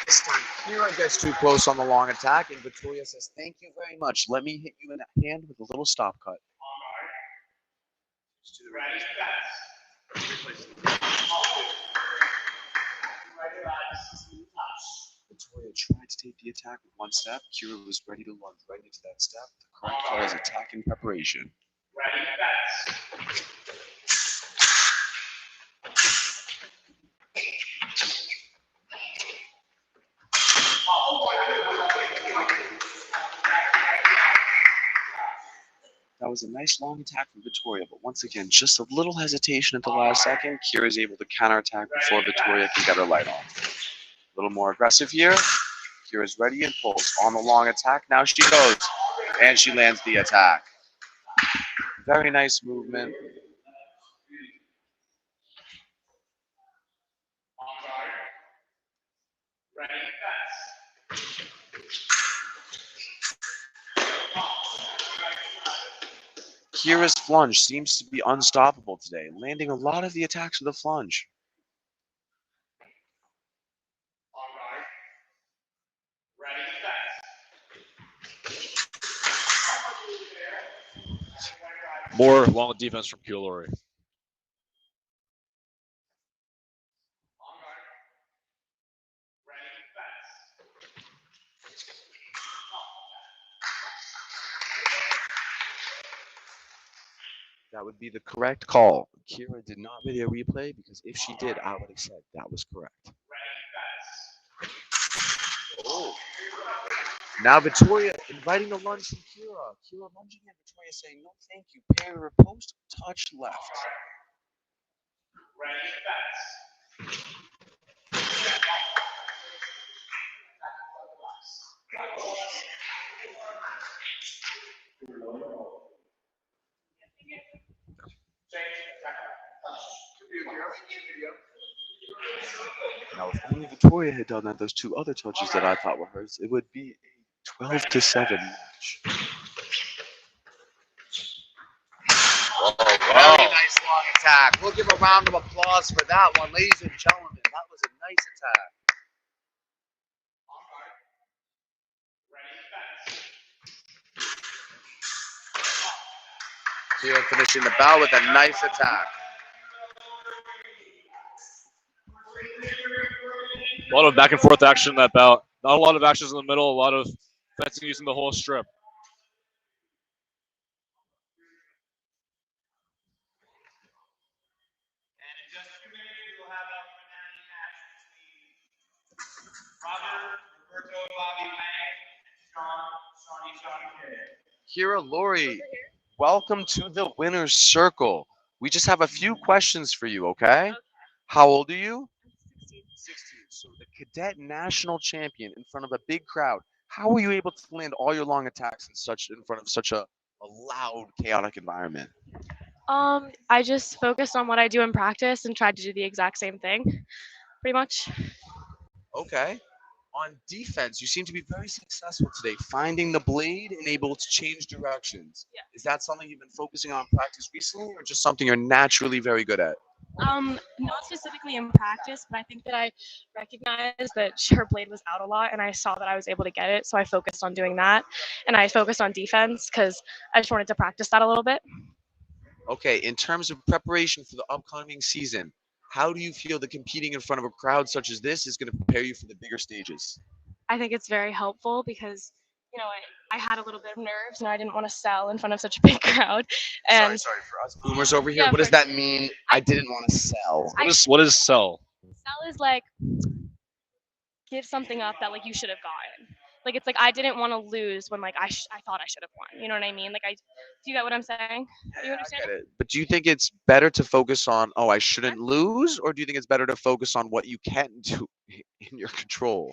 This time, Kira gets too close on the long attack, and Victoria says, "Thank you very much. Let me hit you in the hand with a little stop cut." Victoria tried to take the attack with one step. Kira was ready to lunge right into that step. The correct call is attack in preparation. That was a nice long attack from Victoria, but once again, just a little hesitation at the last second. Kira is able to counterattack before Victoria can get her light off. A little more aggressive here. Kira's ready and pulls on the long attack. Now she goes, and she lands the attack. Very nice movement. Kira's flunge seems to be unstoppable today, landing a lot of the attacks with a flunge. More long defense from Kulori. That would be the correct call. Kira did not video replay because if she did, I would have said that was correct. Oh. Now Victoria inviting the lunge from Kira. Kira lunging in, Victoria saying, "No, thank you. Parry post, touch left." Now, if only Victoria had done that, those two other touches that I thought were hers, it would be a 12-7 match. Very nice long attack. We'll give a round of applause for that one, ladies and gentlemen. That was a nice attack. Here finishing the bout with a nice attack. A lot of back and forth action in that bout. Not a lot of actions in the middle, a lot of fencing using the whole strip. And in just 2 minutes, we will have our finale match between Robert, Roberto, Bobby Wang, and Sean Kim. Kira Lori, welcome to the winner's circle. We just have a few questions for you, okay? How old are you? 16. So the cadet national champion in front of a big crowd. How were you able to land all your long attacks in front of such a loud, chaotic environment? I just focused on what I do in practice and tried to do the exact same thing, pretty much. Okay. On defense, you seem to be very successful today, finding the blade and able to change directions. Yeah. Is that something you've been focusing on in practice recently, or just something you're naturally very good at? Not specifically in practice, but I think that I recognized that her blade was out a lot, and I saw that I was able to get it, so I focused on doing that, and I focused on defense because I just wanted to practice that a little bit. Okay, in terms of preparation for the upcoming season, how do you feel that competing in front of a crowd such as this is going to prepare you for the bigger stages? I think it's very helpful because, I had a little bit of nerves and I didn't want to sell in front of such a big crowd. And Sorry, for us boomers over here, Yeah, what does for- that mean? I didn't want to sell. What is sell? sell is like give something up that like you should have gotten. Like it's like I didn't want to lose when like I thought I should have won. You know what I mean? Like do you get what I'm saying? Do you I understand? get it. But do you think it's better to focus on, oh, I shouldn't lose, or do you think it's better to focus on what you can do in your control?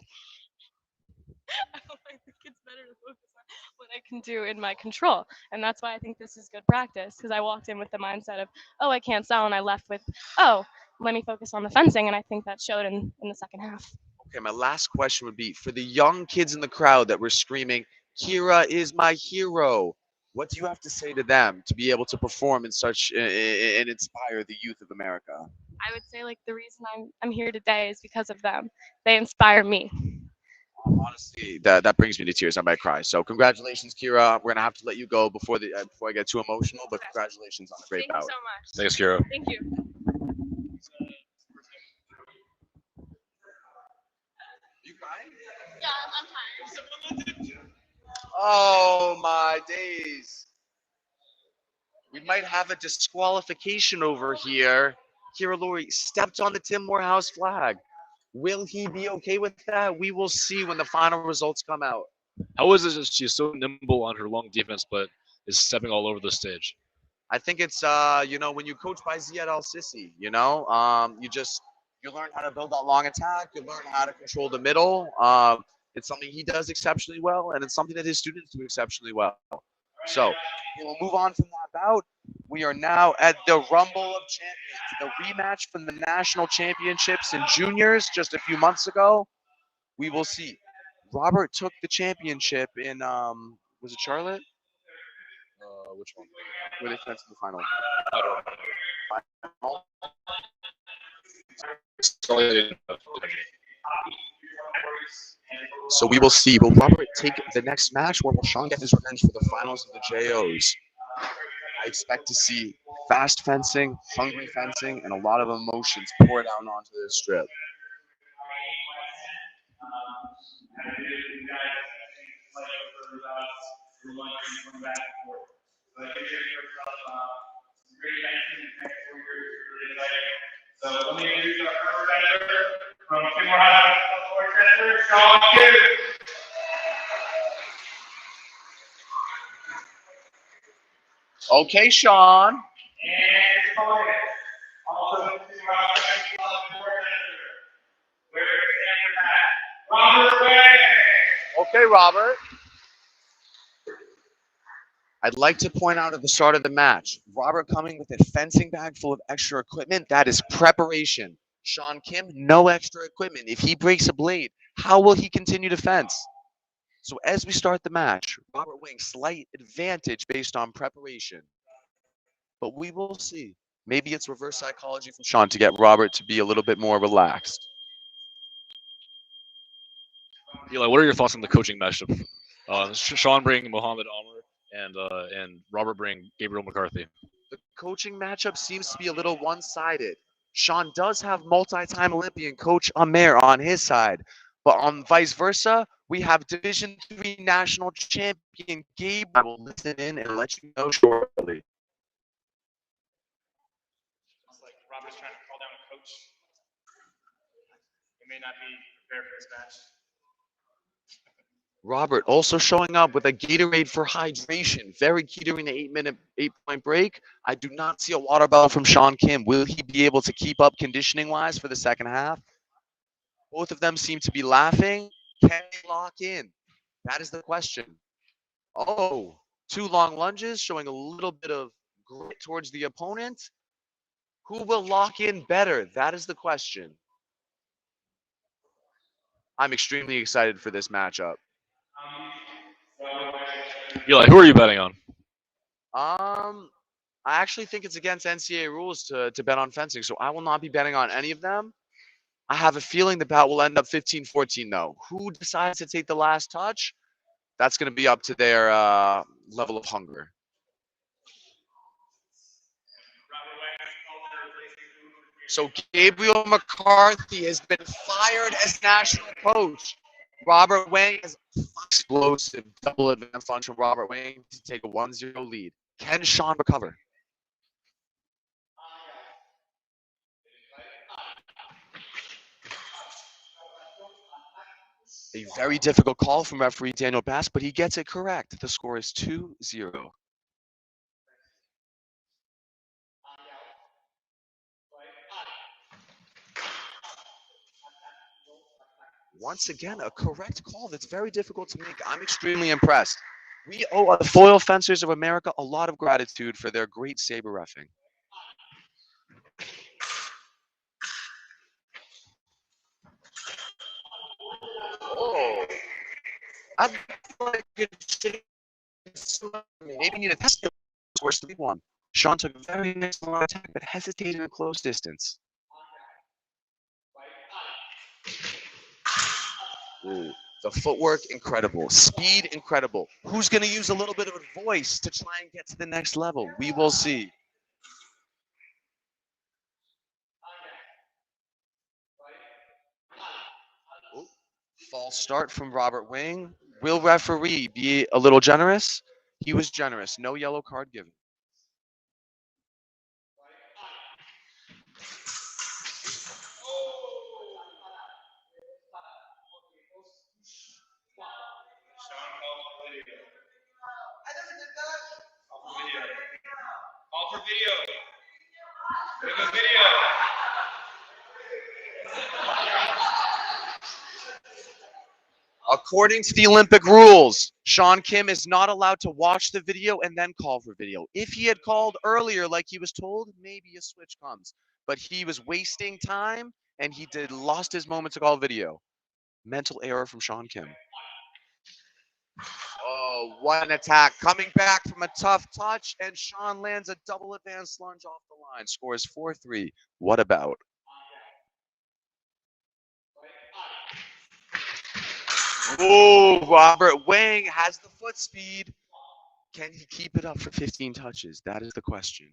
I think it's better to focus on what I can do in my control. And that's why I think this is good practice because I walked in with the mindset of, oh, I can't sell. And I left with, oh, let me focus on the fencing. And I think that showed in the second half. Okay, my last question would be for the young kids in the crowd that were screaming, Kira is my hero. What do you have to say to them to be able to perform in such and inspire the youth of America? I would say like the reason I'm here today is because of them. They inspire me. Honestly, that brings me to tears. I might cry. So congratulations, Kira. We're gonna have to let you go before I get too emotional. But congratulations on a great Thank bout. you so much. Thanks, Kira. Thank you. You crying? Yeah, I'm tired. Oh my days. We might have a disqualification over here. Kira Lori stepped on the Tim Morehouse flag. Will he be okay with that? We will see when the final results come out. How is it that she's so nimble on her long defense, but is stepping all over the stage? I think it's when you coach by Ziad Al Sisi, you learn how to build that long attack, you learn how to control the middle. It's something he does exceptionally well, and it's something that his students do exceptionally well. So we will move on from that bout. We are now at the Rumble of Champions, the rematch from the national championships in juniors just a few months ago. We will see. Robert took the championship in was it Charlotte? Which one? Where they fenced in the final. So we will see. Will Robert take the next match, or will Sean get his revenge for the finals of the JOs? I expect to see fast fencing, hungry fencing, and a lot of emotions pour down onto this strip. So let me introduce our first fencer from Tim Morehouse, Worcester, Sean Kim. Okay, Sean. And his opponent, also Tim Morehouse, where stands at Robert Wang. Okay, Robert. I'd like to point out at the start of the match, Robert coming with a fencing bag full of extra equipment. That is preparation. Sean Kim, no extra equipment. If he breaks a blade, how will he continue to fence? So as we start the match, Robert Wang slight advantage based on preparation. But we will see. Maybe it's reverse psychology from Sean to get Robert to be a little bit more relaxed. Eli, what are your thoughts on the coaching matchup? Sean bringing Mohammed Amr and Robert bringing Gabriel McCarthy. The coaching matchup seems to be a little one-sided. Sean does have multi-time Olympian coach Amir on his side, but on vice versa, we have Division III national champion Gabe. I will listen in and let you know shortly. It's like Robert's trying to call down a coach. He may not be prepared for this match. Robert also showing up with a Gatorade for hydration. Very key during the 8-minute 8-point break. I do not see a water bottle from Sean Kim. Will he be able to keep up conditioning-wise for the second half? Both of them seem to be laughing. Can they lock in? That is the question. Oh, 2 long lunges showing a little bit of grit towards the opponent. Who will lock in better? That is the question. I'm extremely excited for this matchup. Eli, who are you betting on? I actually think it's against NCAA rules to bet on fencing, so I will not be betting on any of them. I have a feeling the bout will end up 15-14, though. Who decides to take the last touch? That's going to be up to their level of hunger. So Gabriel McCarthy has been fired as national coach. Robert Wang has explosive double advance launch from Robert Wang to take a 1-0 lead. Can Sean recover? A very difficult call from referee Daniel Bass, but he gets it correct. The score is 2-0. Once again, a correct call that's very difficult to make. I'm extremely impressed. We owe the Foil Fencers of America a lot of gratitude for their great saber reffing. Oh, I feel like maybe need a test towards 3-1. Sean took a very nice long attack, but hesitated in close distance. Ooh, the footwork, incredible. Speed, incredible. Who's going to use a little bit of a voice to try and get to the next level? We will see. Ooh, false start from Robert Wang. Will referee be a little generous? He was generous. No yellow card given. Call for video. We have a video. According to the Olympic rules, Sean Kim is not allowed to watch the video and then call for video. If he had called earlier like he was told, maybe a switch comes. But he was wasting time and he lost his moment to call video. Mental error from Sean Kim. Oh, what an attack. Coming back from a tough touch, and Sean lands a double advanced lunge off the line. Scores 4-3. What about? Oh, Robert Wang has the foot speed. Can he keep it up for 15 touches? That is the question.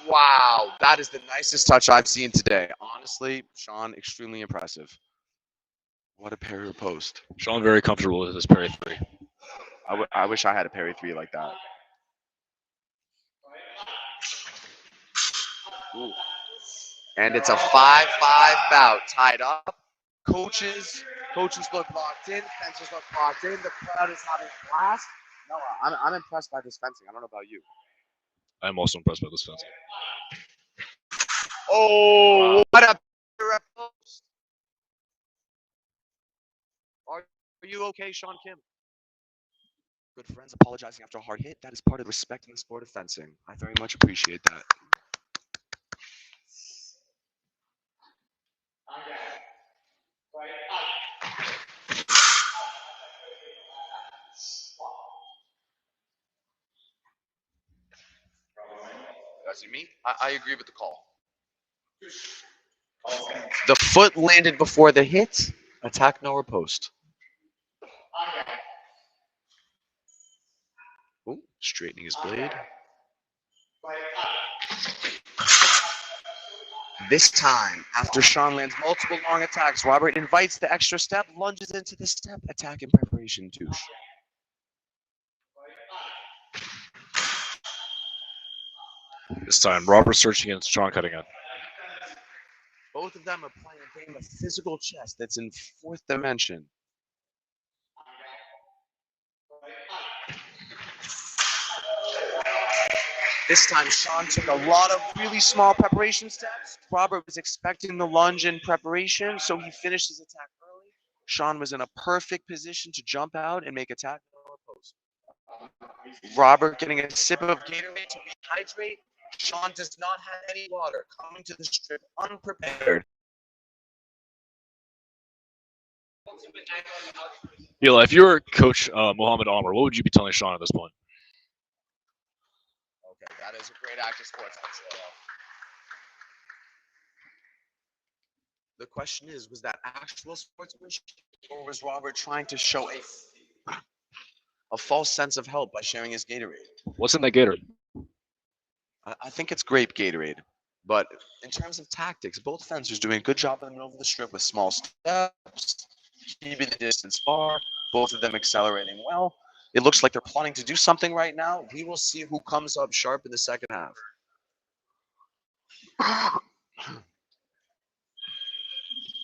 Wow, that is the nicest touch I've seen today. Honestly, Sean, extremely impressive. What a parry post. Sean very comfortable with his parry 3. I wish I had a parry 3 like that. Ooh. And it's a 5-5 bout, tied up. Coaches look locked in. Fencers look locked in. The crowd is having a blast. No, I'm impressed by this fencing. I don't know about you. I'm also impressed by this fencing. Oh, what a post. Are you okay, Sean Kim? Good friends apologizing after a hard hit. That is part of respecting the sport of fencing. I very much appreciate that. As you mean, I agree with the call. The foot landed before the hit. Attack, no riposte. Ooh, straightening his blade. This time, after Sean lands multiple long attacks, Robert invites the extra step, lunges into the step, attack in preparation, touche. This time, Robert searching in, Sean cutting in. Both of them are playing a game of physical chess that's in fourth dimension. This time, Sean took a lot of really small preparation steps. Robert was expecting the lunge in preparation, so he finished his attack early. Sean was in a perfect position to jump out and make attack no riposte. Robert getting a sip of Gatorade to rehydrate. Sean does not have any water, coming to the strip unprepared. Eli, if you were Coach Mohammed Amr, what would you be telling Sean at this point? Okay, that is a great act of sports. The question is, was that actual sportsmanship, or was Robert trying to show a false sense of help by sharing his Gatorade? What's in that Gatorade? I think it's grape Gatorade. But in terms of tactics, both fencers doing a good job in the middle of the strip with small steps, keeping the distance far, both of them accelerating well. It looks like they're plotting to do something right now. We will see who comes up sharp in the second half.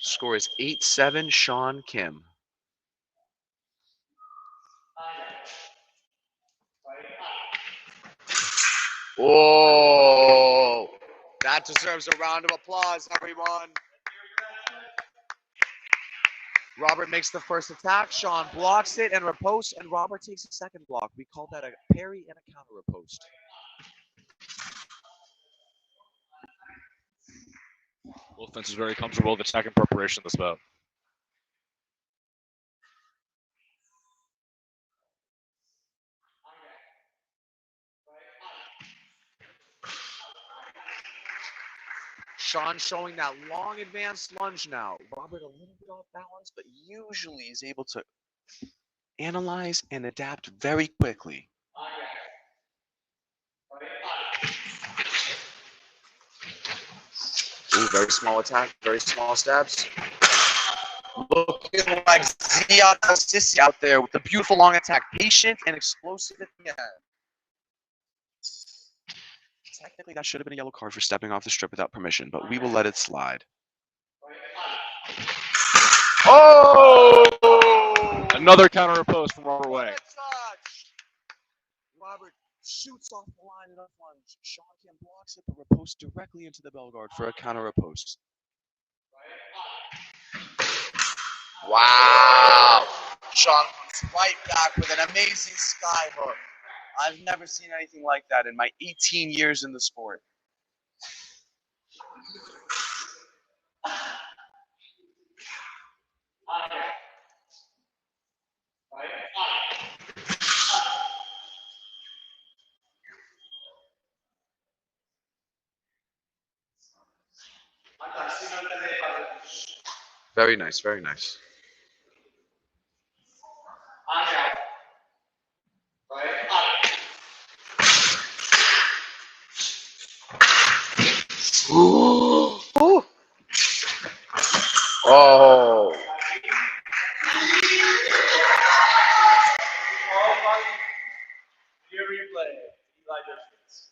Score is 8-7, Sean Kim. Oh, that deserves a round of applause, everyone. Robert makes the first attack. Sean blocks it and riposte, and Robert takes a second block. We call that a parry and a counter riposte. Both fencers very comfortable with attack and preparation this bout. Sean showing that long advanced lunge now. Robert a little bit off balance, but usually is able to analyze and adapt very quickly. Ooh, very small attack, very small stabs. Looking like Ziad Sissi out there with the beautiful long attack, patient and explosive at the end. Technically, that should have been a yellow card for stepping off the strip without permission, but we will let it slide. Oh! Another counter riposte from Robert Wang. Robert shoots off the line and up lunge. Sean Kim blocks it, but riposte directly into the bell guard for a counter riposte. Wow! Sean comes right back with an amazing sky hook. I've never seen anything like that in my 18 years in the sport. Very nice, very nice. Ooh. Ooh. Oh. Here replay. Eli Judgments.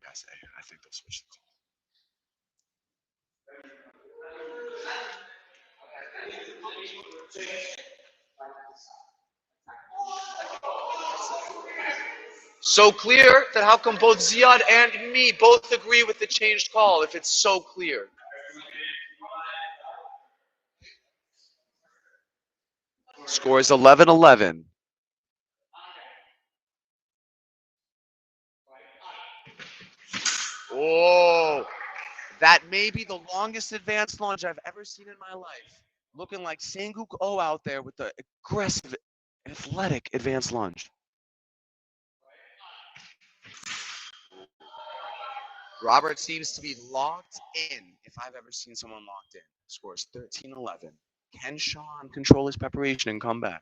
Pass A. I think they'll switch the call. So clear that how come both Ziad and me both agree with the changed call if it's so clear? Score is 11-11. Oh, that may be the longest advanced lunge I've ever seen in my life. Looking like Sanguk O out there with the aggressive, athletic advanced lunge. Robert seems to be locked in, if I've ever seen someone locked in. Scores 13-11. Can Sean control his preparation and come back?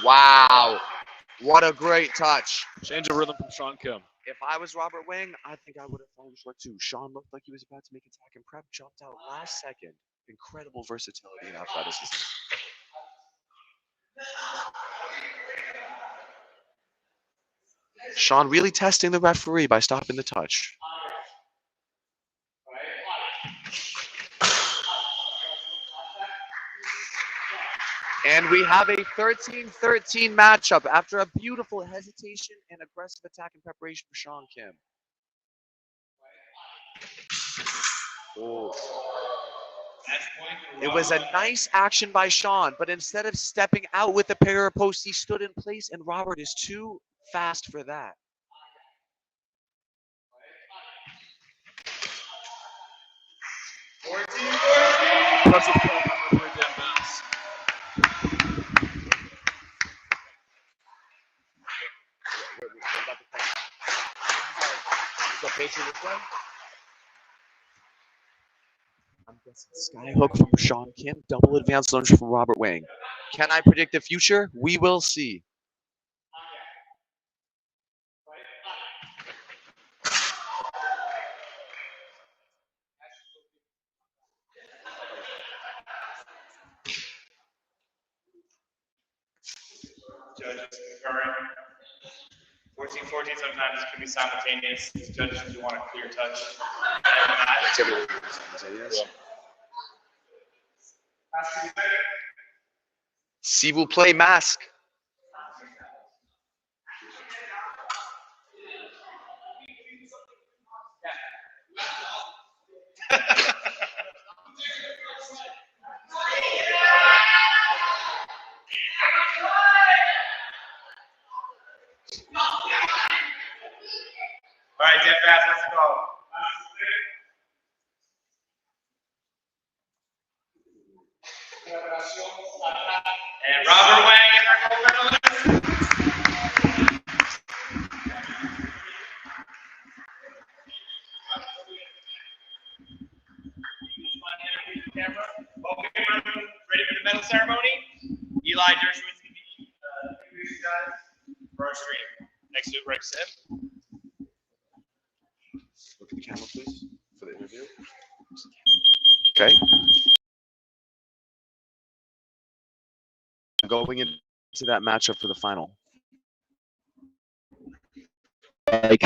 Wow. What a great touch. Change of rhythm from Sean Kim. If I was Robert Wang, I think I would have fallen short too. Sean looked like he was about to make attack and prep, jumped out last second. Incredible versatility and athleticism. Sean really testing the referee by stopping the touch. And we have a 13-13 matchup after a beautiful hesitation and aggressive attack and preparation for Sean Kim. Oh. It was a nice action by Sean, but instead of stepping out with the parallel post, he stood in place, and Robert is too fast for that. I'm guessing skyhook from Sean Kim, double advanced lunge from Robert Wang. Can I predict the future? We will see. Judges concurring. 14-14 sometimes it can be simultaneous. Judges, if you want a clear touch. S'il vous plaît, masque. All right, dead fast, let's go. And Robert Wang is our gold medalist. Camera. Okay, ready for the medal ceremony? Eli Dershowitz can be introduced, guys, for our stream. Next to Rick Sim. Look at the camera, please, for the interview. Okay. Going into that matchup for the final. Like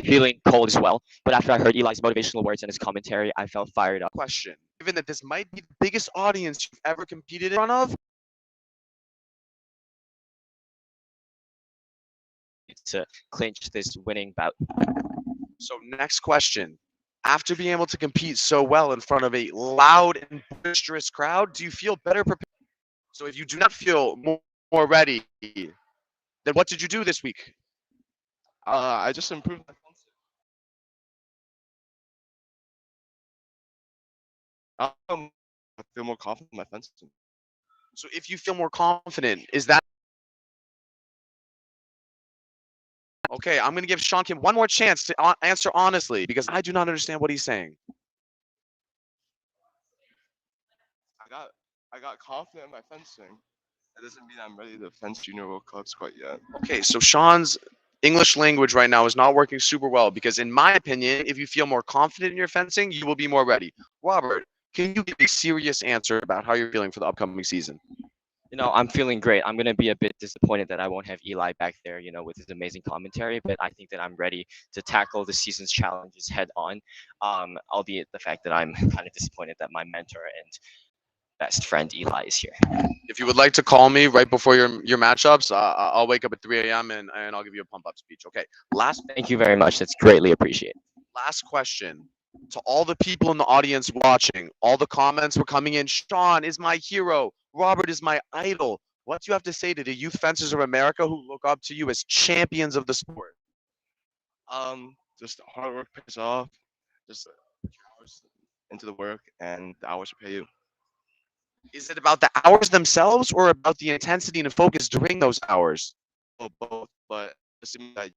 feeling cold as well, but after I heard Eli's motivational words and his commentary, I felt fired up. Question: given that this might be the biggest audience you've ever competed in front of, To clinch this winning bout. so next question: after being able to compete so well in front of a loud and boisterous crowd, do you feel better prepared? So if you do not feel more ready, then what did you do this week? I just improved my fencing. I feel more confident in my fencing. So if you feel more confident, is that okay? I'm gonna give Sean Kim one more chance to answer honestly because I do not understand what he's saying. I got confident in my fencing. That doesn't mean I'm ready to fence junior world cups quite yet. Okay, so Sean's English language right now is not working super well because, in my opinion, if you feel more confident in your fencing, you will be more ready. Robert, can you give a serious answer about how you're feeling for the upcoming season? You know, I'm feeling great. I'm going to be a bit disappointed that I won't have Eli back there, you know, with his amazing commentary, but I think that I'm ready to tackle the season's challenges head on, albeit the fact that I'm kind of disappointed that my mentor and best friend Eli is here. If you would like to call me right before your matchups, I'll wake up at 3 a.m. and I'll give you a pump-up speech, okay? Thank you very much. That's greatly appreciated. Last question. To all the people in the audience watching, all the comments were coming in. Sean is my hero. Robert is my idol. What do you have to say to the youth fencers of America who look up to you as champions of the sport? Just hard work pays off. Just put your hours into the work, and the hours will pay you. Is it about the hours themselves or about the intensity and focus during those hours? Well, both, but it seems that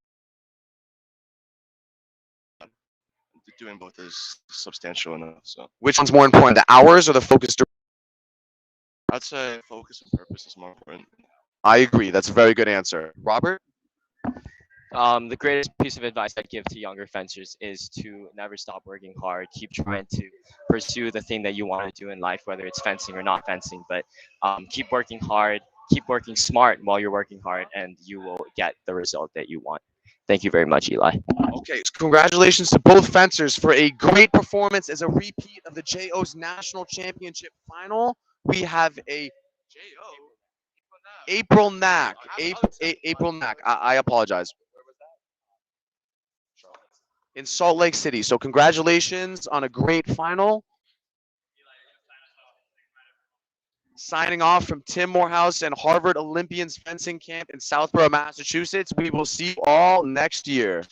doing both is substantial enough. So Which one's more important, the hours or the focus? I'd say focus and purpose is more important. I agree. That's a very good answer. Robert? The greatest piece of advice I'd give to younger fencers is to never stop working hard. Keep trying to pursue the thing that you want to do in life, whether it's fencing or not fencing. But keep working hard, keep working smart while you're working hard, and you will get the result that you want. Thank you very much, Eli. Okay, congratulations to both fencers for a great performance as a repeat of the JO's National Championship final. We have a April Knack. April Knack. I apologize. In Salt Lake City. So congratulations on a great final. Signing off from Tim Morehouse and Harvard Olympians Fencing Camp in Southborough, Massachusetts. We will see you all next year.